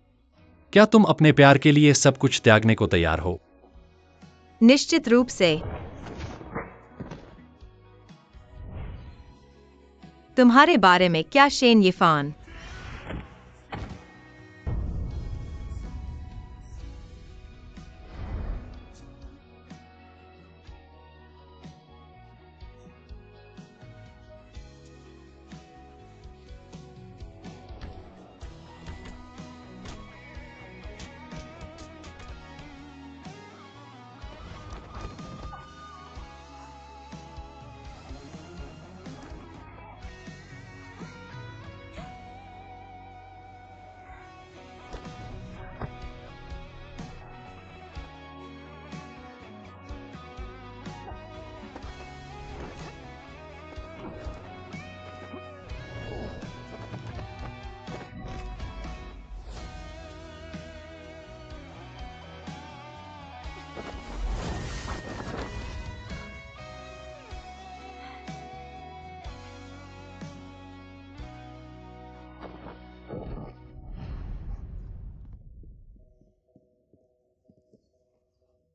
क्या तुम अपने प्यार के लिए सब कुछ त्यागने को तैयार हो? निश्चित रूप से। तुम्हारे बारे में क्या, शेन यीफान?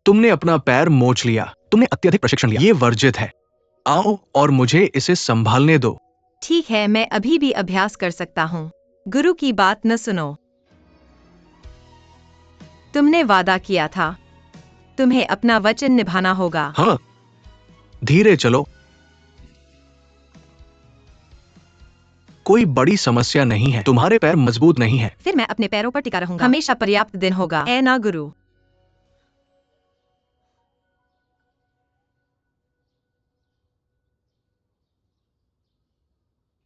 तुमने अपना पैर मोच लिया, तुमने अत्यधिक प्रशिक्षण लिया, ये वर्जित है। आओ और मुझे इसे संभालने दो। ठीक है, मैं अभी भी अभ्यास कर सकता हूँ। गुरु की बात न सुनो। तुमने वादा किया था, तुम्हें अपना वचन निभाना होगा। हाँ, धीरे चलो, कोई बड़ी समस्या नहीं है, तुम्हारे पैर मजबूत नहीं है। फिर मैं अपने पैरों पर टिका रहूंगा। हमेशा पर्याप्त दिन होगा, ऐ ना गुरु।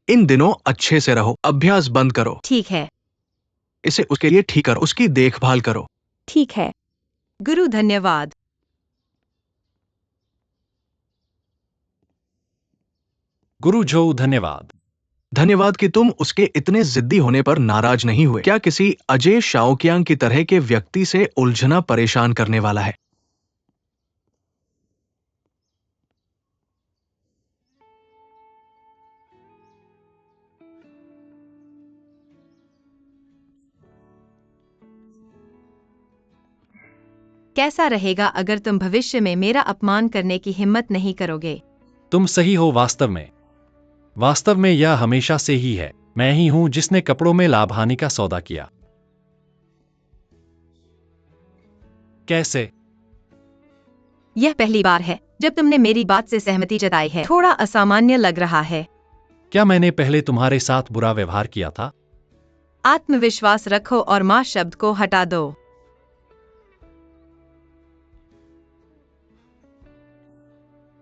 इन दिनों अच्छे से रहो, अभ्यास बंद करो, ठीक है इसे उसके लिए ठीक करो, उसकी देखभाल करो। ठीक है। गुरु, धन्यवाद। गुरु जो, धन्यवाद। धन्यवाद कि तुम उसके इतने जिद्दी होने पर नाराज नहीं हुए। क्या किसी अजय शाओकियांग की तरह के व्यक्ति से उलझना परेशान करने वाला है? कैसा रहेगा अगर तुम भविष्य में मेरा अपमान करने की हिम्मत नहीं करोगे? तुम सही हो। वास्तव में यह हमेशा से ही है। मैं ही हूं जिसने कपड़ों में लाभ हानि का सौदा किया। कैसे? यह पहली बार है जब तुमने मेरी बात से सहमति जताई है। थोड़ा असामान्य लग रहा है। क्या मैंने पहले तुम्हारे साथ बुरा व्यवहार किया था? आत्मविश्वास रखो और मां शब्द को हटा दो।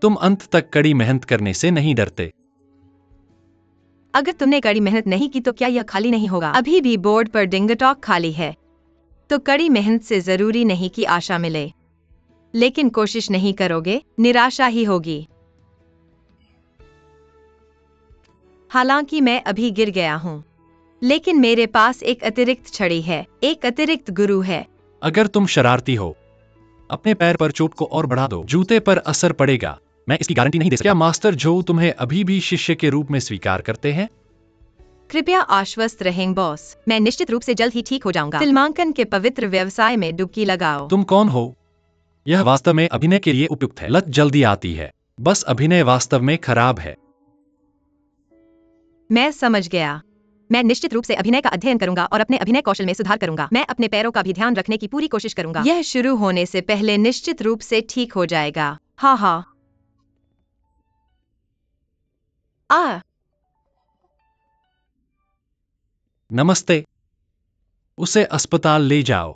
तुम अंत तक कड़ी मेहनत करने से नहीं डरते। अगर तुमने कड़ी मेहनत नहीं की तो क्या यह खाली नहीं होगा? अभी भी बोर्ड पर डिंगटॉक खाली है। तो कड़ी मेहनत से जरूरी नहीं कि आशा मिले, लेकिन कोशिश नहीं करोगे, निराशा ही होगी। हालांकि मैं अभी गिर गया हूँ, लेकिन मेरे पास एक अतिरिक्त छड़ी है, एक अतिरिक्त गुरु है। अगर तुम शरारती हो, अपने पैर पर चोट को और बढ़ा दो, जूते पर असर पड़ेगा। मैं इसकी गारंटी नहीं दे सकता। क्या मास्टर जो तुम्हें अभी भी शिष्य के रूप में स्वीकार करते हैं? कृपया आश्वस्त रहें बॉस, मैं निश्चित रूप से जल्द ही ठीक हो जाऊंगा। फिल्मांकन के पवित्र व्यवसाय में डुबकी लगाओ। तुम कौन हो? यह वास्तव में अभिनय के लिए उपयुक्त है। लत जल्दी आती है, बस अभिनय वास्तव में खराब है। मैं समझ गया। मैं निश्चित रूप से अभिनय का अध्ययन करूंगा और अपने अभिनय कौशल में सुधार करूंगा। मैं अपने पैरों का भी ध्यान रखने की पूरी कोशिश करूंगा। यह शुरू होने से पहले निश्चित रूप से ठीक हो जाएगा। हाँ हाँ। नमस्ते। उसे अस्पताल ले जाओ।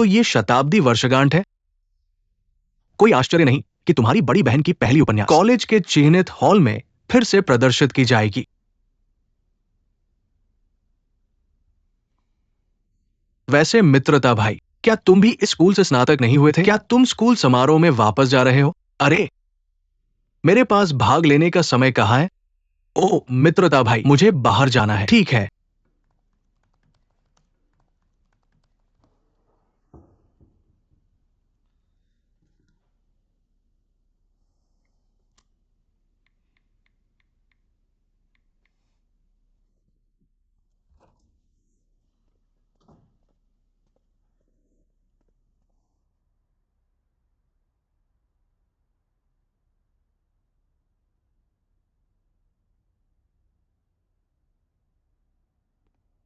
तो ये शताब्दी वर्षगांठ है। कोई आश्चर्य नहीं कि तुम्हारी बड़ी बहन की पहली उपन्यास कॉलेज के चिन्हित हॉल में फिर से प्रदर्शित की जाएगी। वैसे मित्रता भाई, क्या तुम भी इस स्कूल से स्नातक नहीं हुए थे? क्या तुम स्कूल समारोह में वापस जा रहे हो? अरे, मेरे पास भाग लेने का समय कहाँ है? ओह मित्रता भाई, मुझे बाहर जाना है। ठीक है।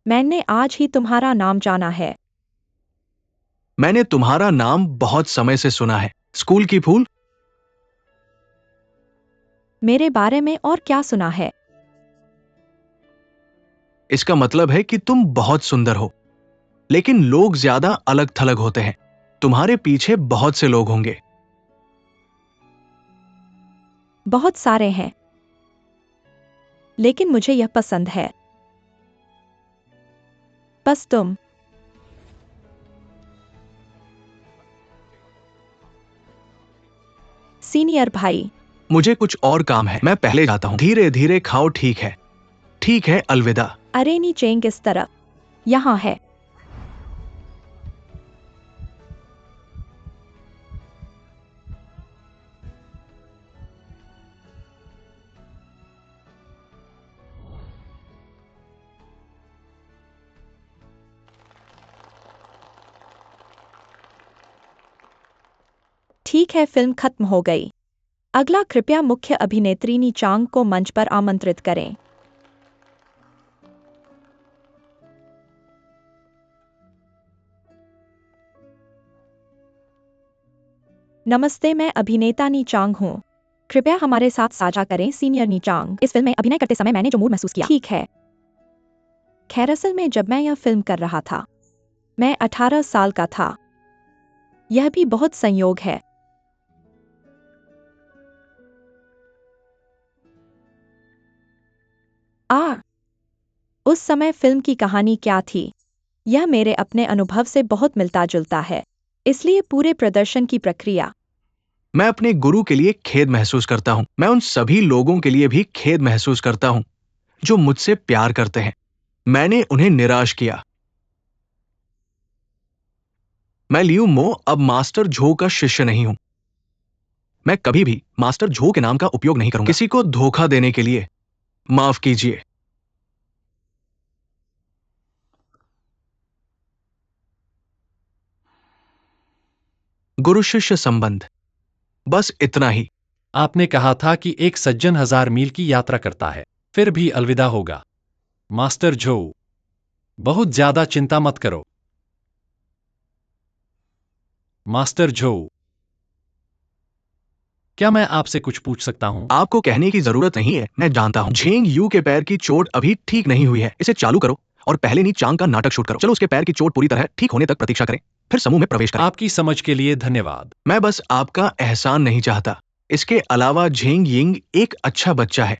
मैंने आज ही तुम्हारा नाम जाना है। मैंने तुम्हारा नाम बहुत समय से सुना है। स्कूल की फूल। मेरे बारे में और क्या सुना है? इसका मतलब है कि तुम बहुत सुंदर हो, लेकिन लोग ज्यादा अलग थलग होते हैं। तुम्हारे पीछे बहुत से लोग होंगे। बहुत सारे हैं, लेकिन मुझे यह पसंद है। बस तुम। सीनियर भाई। मुझे कुछ और काम है, मैं पहले जाता हूं। धीरे धीरे खाओ। ठीक है। ठीक है, अलविदा। अरेनी चेंग इस तरफ। यहाँ है। ठीक है, फिल्म खत्म हो गई। अगला कृपया मुख्य अभिनेत्री नी चांग को मंच पर आमंत्रित करें। नमस्ते, मैं अभिनेता नी चांग हूँ। कृपया हमारे साथ साझा करें सीनियर नी चांग। इस फिल्म में अभिनय करते समय मैंने जो मूड महसूस किया। ठीक है। खैर असल में जब मैं यह फिल्म कर रहा था, मैं 18 साल का था। यह भी बहुत संयोग है। आ उस समय फिल्म की कहानी क्या थी? यह मेरे अपने अनुभव से बहुत मिलता जुलता है, इसलिए पूरे प्रदर्शन की प्रक्रिया। मैं अपने गुरु के लिए खेद महसूस करता हूं। मैं उन सभी लोगों के लिए भी खेद महसूस करता हूं जो मुझसे प्यार करते हैं। मैंने उन्हें निराश किया। मैं लियू मो अब मास्टर झो का शिष्य नहीं हूं। मैं कभी भी मास्टर झो के नाम का उपयोग नहीं करूंगा किसी को धोखा देने के लिए। माफ कीजिए। गुरु शिष्य संबंध, बस इतना ही। आपने कहा था कि एक सज्जन 1000 मील की यात्रा करता है, फिर भी अलविदा होगा। मास्टर जो, बहुत ज्यादा चिंता मत करो। मास्टर जो, क्या मैं आपसे कुछ पूछ सकता हूं? आपको कहने की जरूरत नहीं है, मैं जानता हूं। झेंग यू के पैर की चोट अभी ठीक नहीं हुई है। इसे चालू करो और पहले नी चांग का नाटक शूट करो। चलो उसके पैर की चोट पूरी तरह ठीक होने तक प्रतीक्षा करें, फिर समूह में प्रवेश करें। आपकी समझ के लिए धन्यवाद। मैं बस आपका एहसान नहीं चाहता। इसके अलावा झेंग यिंग एक अच्छा बच्चा है।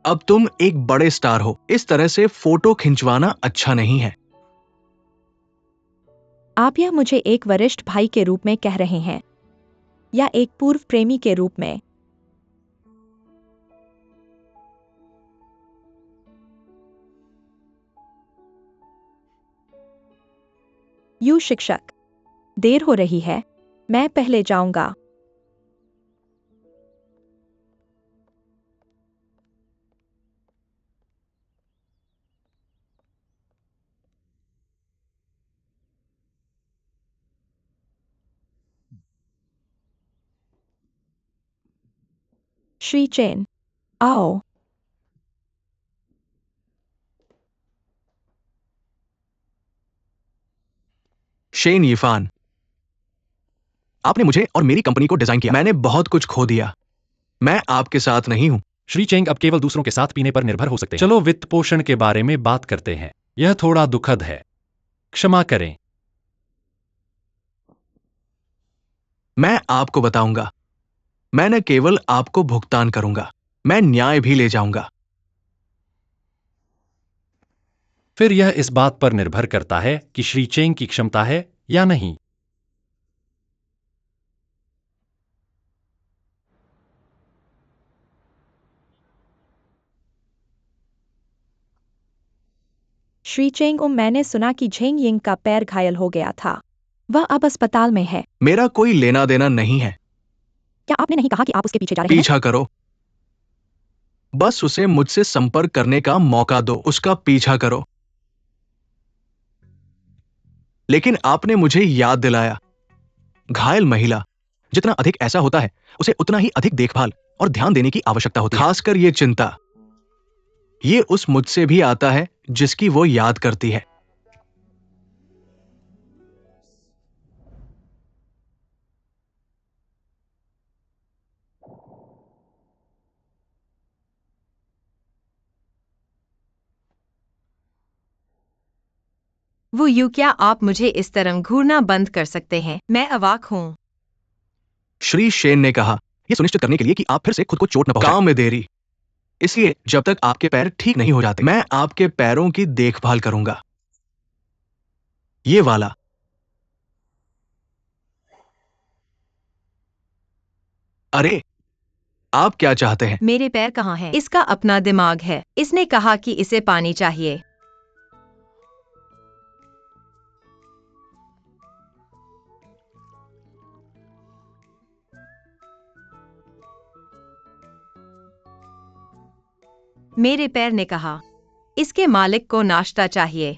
अब तुम एक बड़े स्टार हो, इस तरह से फोटो खिंचवाना अच्छा नहीं है। आप यह मुझे एक वरिष्ठ भाई के रूप में कह रहे हैं, या एक पूर्व प्रेमी के रूप में? यू शिक्षक, देर हो रही है, मैं पहले जाऊंगा। श्री चेन, आओ। शेन यिफान, आपने मुझे और मेरी कंपनी को डिजाइन किया। मैंने बहुत कुछ खो दिया। मैं आपके साथ नहीं हूं। श्री चेंग अब केवल दूसरों के साथ पीने पर निर्भर हो सकते हैं। चलो वित्त पोषण के बारे में बात करते हैं। यह थोड़ा दुखद है, क्षमा करें। मैं आपको बताऊंगा। मैं न केवल आपको भुगतान करूंगा, मैं न्याय भी ले जाऊंगा। फिर यह इस बात पर निर्भर करता है कि श्री चेंग की क्षमता है या नहीं। श्री चेंग, मैंने सुना कि झेंग यिंग का पैर घायल हो गया था। वह अब अस्पताल में है। मेरा कोई लेना देना नहीं है। क्या आपने नहीं कहा कि आप उसके पीछे जा रहे हैं? पीछा करो। बस उसे मुझसे संपर्क करने का मौका दो। उसका पीछा करो। लेकिन आपने मुझे याद दिलाया, घायल महिला, जितना अधिक ऐसा होता है उसे उतना ही अधिक देखभाल और ध्यान देने की आवश्यकता होती है। खासकर ये चिंता, ये उस मुझसे भी आता है जिसकी वो याद करती है। वो यू, क्या आप मुझे इस तरह घूरना बंद कर सकते हैं? मैं अवाक हूँ। श्री शेन ने कहा, यह सुनिश्चित करने के लिए कि आप फिर से खुद को चोट न पहुंचाएं। काम में देरी। इसलिए जब तक आपके पैर ठीक नहीं हो जाते, मैं आपके पैरों की देखभाल करूंगा। ये वाला। अरे, आप क्या चाहते हैं? मेरे पैर कहाँ हैं? इसका अपना दिमाग है। इसने कहा कि इसे पानी चाहिए। मेरे पैर ने कहा, इसके मालिक को नाश्ता चाहिए।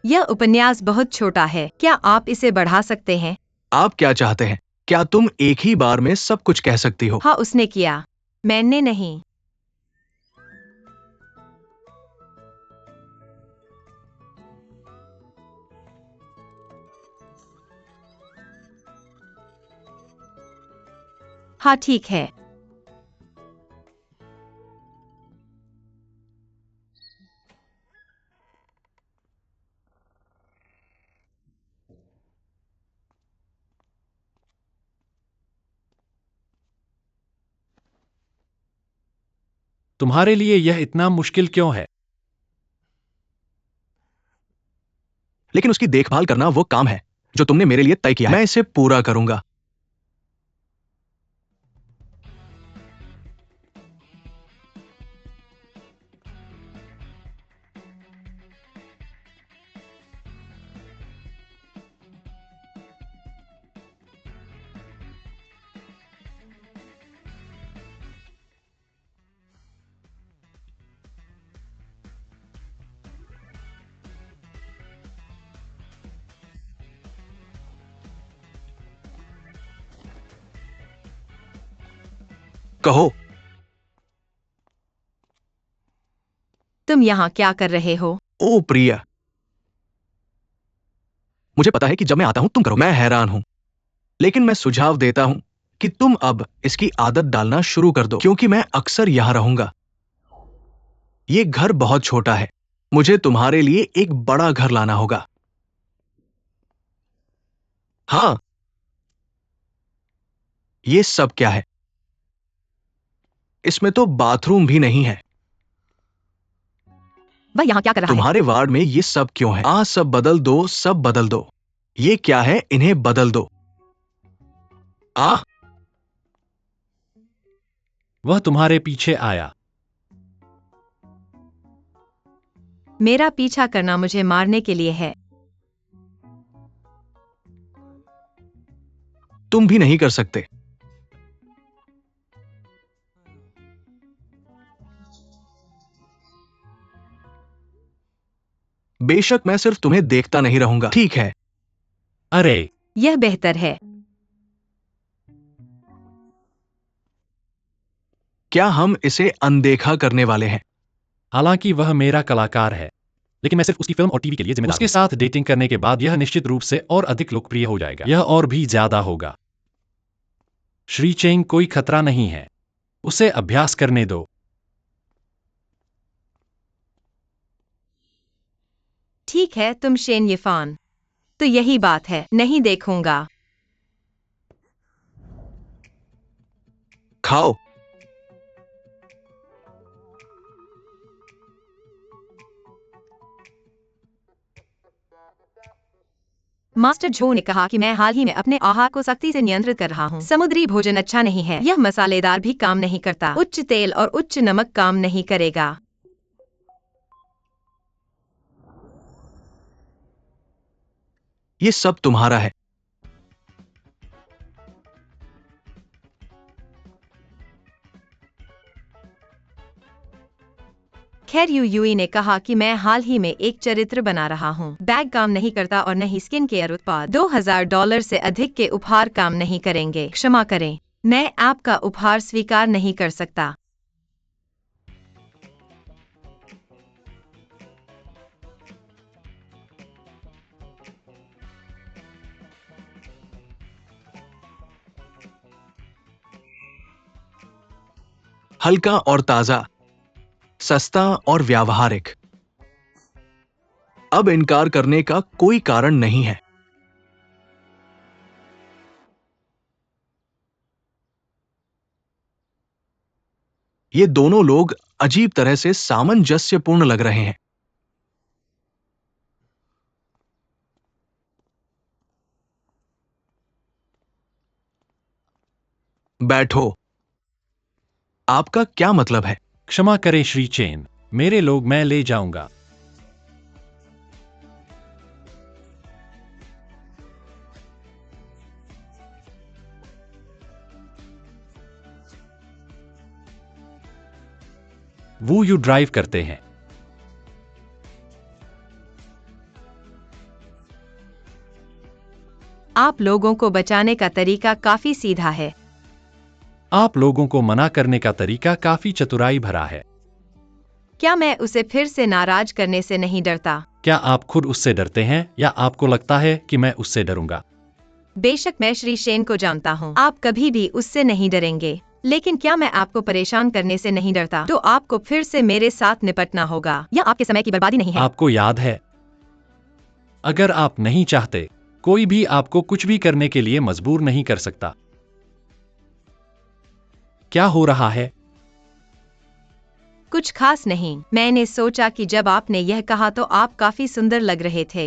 यह उपन्यास बहुत छोटा है। क्या आप इसे बढ़ा सकते हैं? आप क्या चाहते हैं? क्या तुम एक ही बार में सब कुछ कह सकती हो? हाँ, उसने किया, मैंने नहीं। हाँ, ठीक है। तुम्हारे लिए यह इतना मुश्किल क्यों है? लेकिन उसकी देखभाल करना वो काम है जो तुमने मेरे लिए तय किया है। मैं इसे पूरा करूंगा। कहो। तुम यहाँ क्या कर रहे हो? ओ प्रिया, मुझे पता है कि जब मैं आता हूं तुम करो। मैं हैरान हूं, लेकिन मैं सुझाव देता हूं कि तुम अब इसकी आदत डालना शुरू कर दो, क्योंकि मैं अक्सर यहां रहूंगा। ये घर बहुत छोटा है। मुझे तुम्हारे लिए एक बड़ा घर लाना होगा। हाँ। ये सब क्या है? इसमें तो बाथरूम भी नहीं है। वह यहाँ क्या कर रहा है? तुम्हारे वार्ड में ये सब क्यों है? सब बदल दो, सब बदल दो। ये क्या है? इन्हें बदल दो। वह तुम्हारे पीछे आया। मेरा पीछा करना मुझे मारने के लिए है। तुम भी नहीं कर सकते। बेशक मैं सिर्फ तुम्हें देखता नहीं रहूंगा। ठीक है, अरे, यह बेहतर है। क्या हम इसे अनदेखा करने वाले हैं? हालांकि वह मेरा कलाकार है, लेकिन मैं सिर्फ उसकी फिल्म और टीवी के लिए जिम्मेदार उसके साथ डेटिंग करने के बाद यह निश्चित रूप से और अधिक लोकप्रिय हो जाएगा। यह और भी ज्यादा होगा। श्री चेंग, कोई खतरा नहीं है। उसे अभ्यास करने दो। ठीक है, तुम शेन यिफान। तो यही बात है, नहीं देखूंगा। खाओ। मास्टर झो ने कहा कि मैं हाल ही में अपने आहार को सख्ती से नियंत्रित कर रहा हूँ। समुद्री भोजन अच्छा नहीं है। यह मसालेदार भी काम नहीं करता। उच्च तेल और उच्च नमक काम नहीं करेगा। ये सब तुम्हारा है। खैर, यूई ने कहा कि मैं हाल ही में एक चरित्र बना रहा हूँ। बैग काम नहीं करता और न ही स्किन केयर उत्पाद। $2000 से अधिक के उपहार काम नहीं करेंगे। क्षमा करें, मैं आपका उपहार स्वीकार नहीं कर सकता। हल्का और ताजा, सस्ता और व्यावहारिक। अब इनकार करने का कोई कारण नहीं है। ये दोनों लोग अजीब तरह से सामंजस्यपूर्ण लग रहे हैं। बैठो। आपका क्या मतलब है? क्षमा करें श्री चेन, मेरे लोग, मैं ले जाऊंगा। वो यू ड्राइव करते हैं। आप लोगों को बचाने का तरीका काफी सीधा है। आप लोगों को मना करने का तरीका काफी चतुराई भरा है। क्या मैं उसे फिर से नाराज करने से नहीं डरता? क्या आप खुद उससे डरते हैं या आपको लगता है कि मैं उससे डरूंगा? बेशक मैं श्री शेन को जानता हूँ। आप कभी भी उससे नहीं डरेंगे। लेकिन क्या मैं आपको परेशान करने से नहीं डरता? तो आपको फिर से मेरे साथ निपटना होगा। यह आपके समय की बर्बादी नहीं है। आपको याद है, अगर आप नहीं चाहते, कोई भी आपको कुछ भी करने के लिए मजबूर नहीं कर सकता। क्या हो रहा है? कुछ खास नहीं। मैंने सोचा कि जब आपने यह कहा तो आप काफी सुंदर लग रहे थे।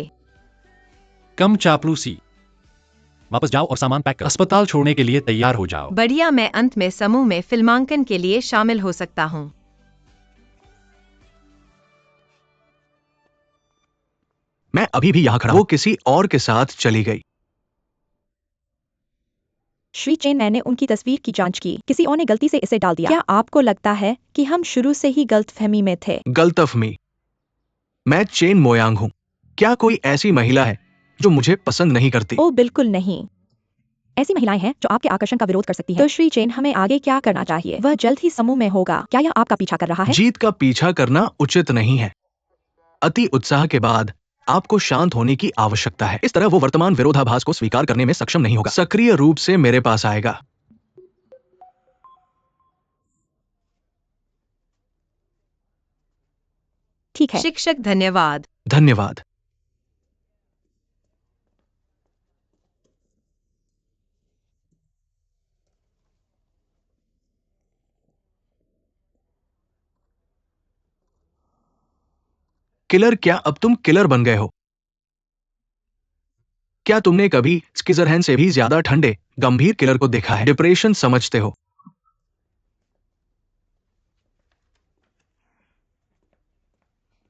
कम चापलूसी। वापस जाओ और सामान पैक करो। अस्पताल छोड़ने के लिए तैयार हो जाओ। बढ़िया, मैं अंत में समूह में फिल्मांकन के लिए शामिल हो सकता हूँ। मैं अभी भी यहां खड़ा। वो किसी और के साथ चली गई। श्री चेन, मैंने उनकी तस्वीर की जांच की। किसी और ने गलती से इसे डाल दिया। क्या आपको लगता है कि हम शुरू से ही गलतफहमी में थे? गलतफहमी। मैं चेन मोयांग हूं। क्या कोई ऐसी महिला है जो मुझे पसंद नहीं करती? ओ बिल्कुल नहीं। ऐसी महिलाएं हैं जो आपके आकर्षण का विरोध कर सकती हैं। तो श्री चेन, हमें आगे क्या करना चाहिए? वह जल्द ही समूह में होगा। क्या यह आपका पीछा कर रहा है? जीत का पीछा करना उचित नहीं है। अति उत्साह के बाद आपको शांत होने की आवश्यकता है। इस तरह वो वर्तमान विरोधाभास को स्वीकार करने में सक्षम नहीं होगा। सक्रिय रूप से मेरे पास आएगा। ठीक है। शिक्षक, धन्यवाद। धन्यवाद। किलर, क्या अब तुम किलर बन गए हो? क्या तुमने कभी स्किज़रहैंड से भी ज्यादा ठंडे, गंभीर किलर को देखा है? डिप्रेशन समझते हो?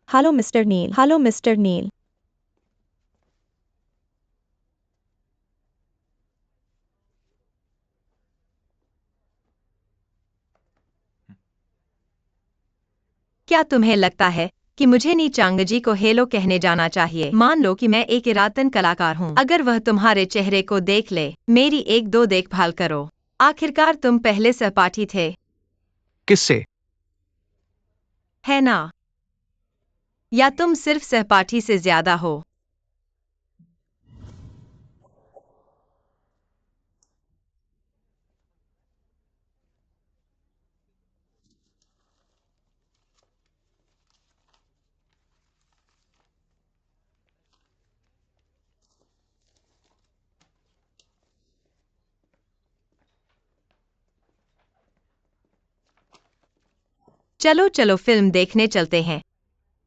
हेलो मिस्टर नील। हेलो मिस्टर नील। क्या तुम्हें लगता है कि मुझे नी चांग जी को हेलो कहने जाना चाहिए। मान लो कि मैं एक इरादतन कलाकार हूँ। अगर वह तुम्हारे चेहरे को देख ले, मेरी एक दो देखभाल करो। आखिरकार तुम पहले सहपाठी थे, किससे? है ना? या तुम सिर्फ सहपाठी से ज्यादा हो? चलो चलो फिल्म देखने चलते हैं।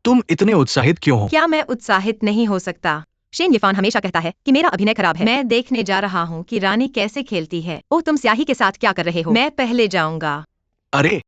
तुम इतने उत्साहित क्यों हो? क्या मैं उत्साहित नहीं हो सकता? शेन यफान हमेशा कहता है कि मेरा अभिनय खराब है। मैं देखने जा रहा हूँ कि रानी कैसे खेलती है। ओह, तुम स्याही के साथ क्या कर रहे हो? मैं पहले जाऊंगा। अरे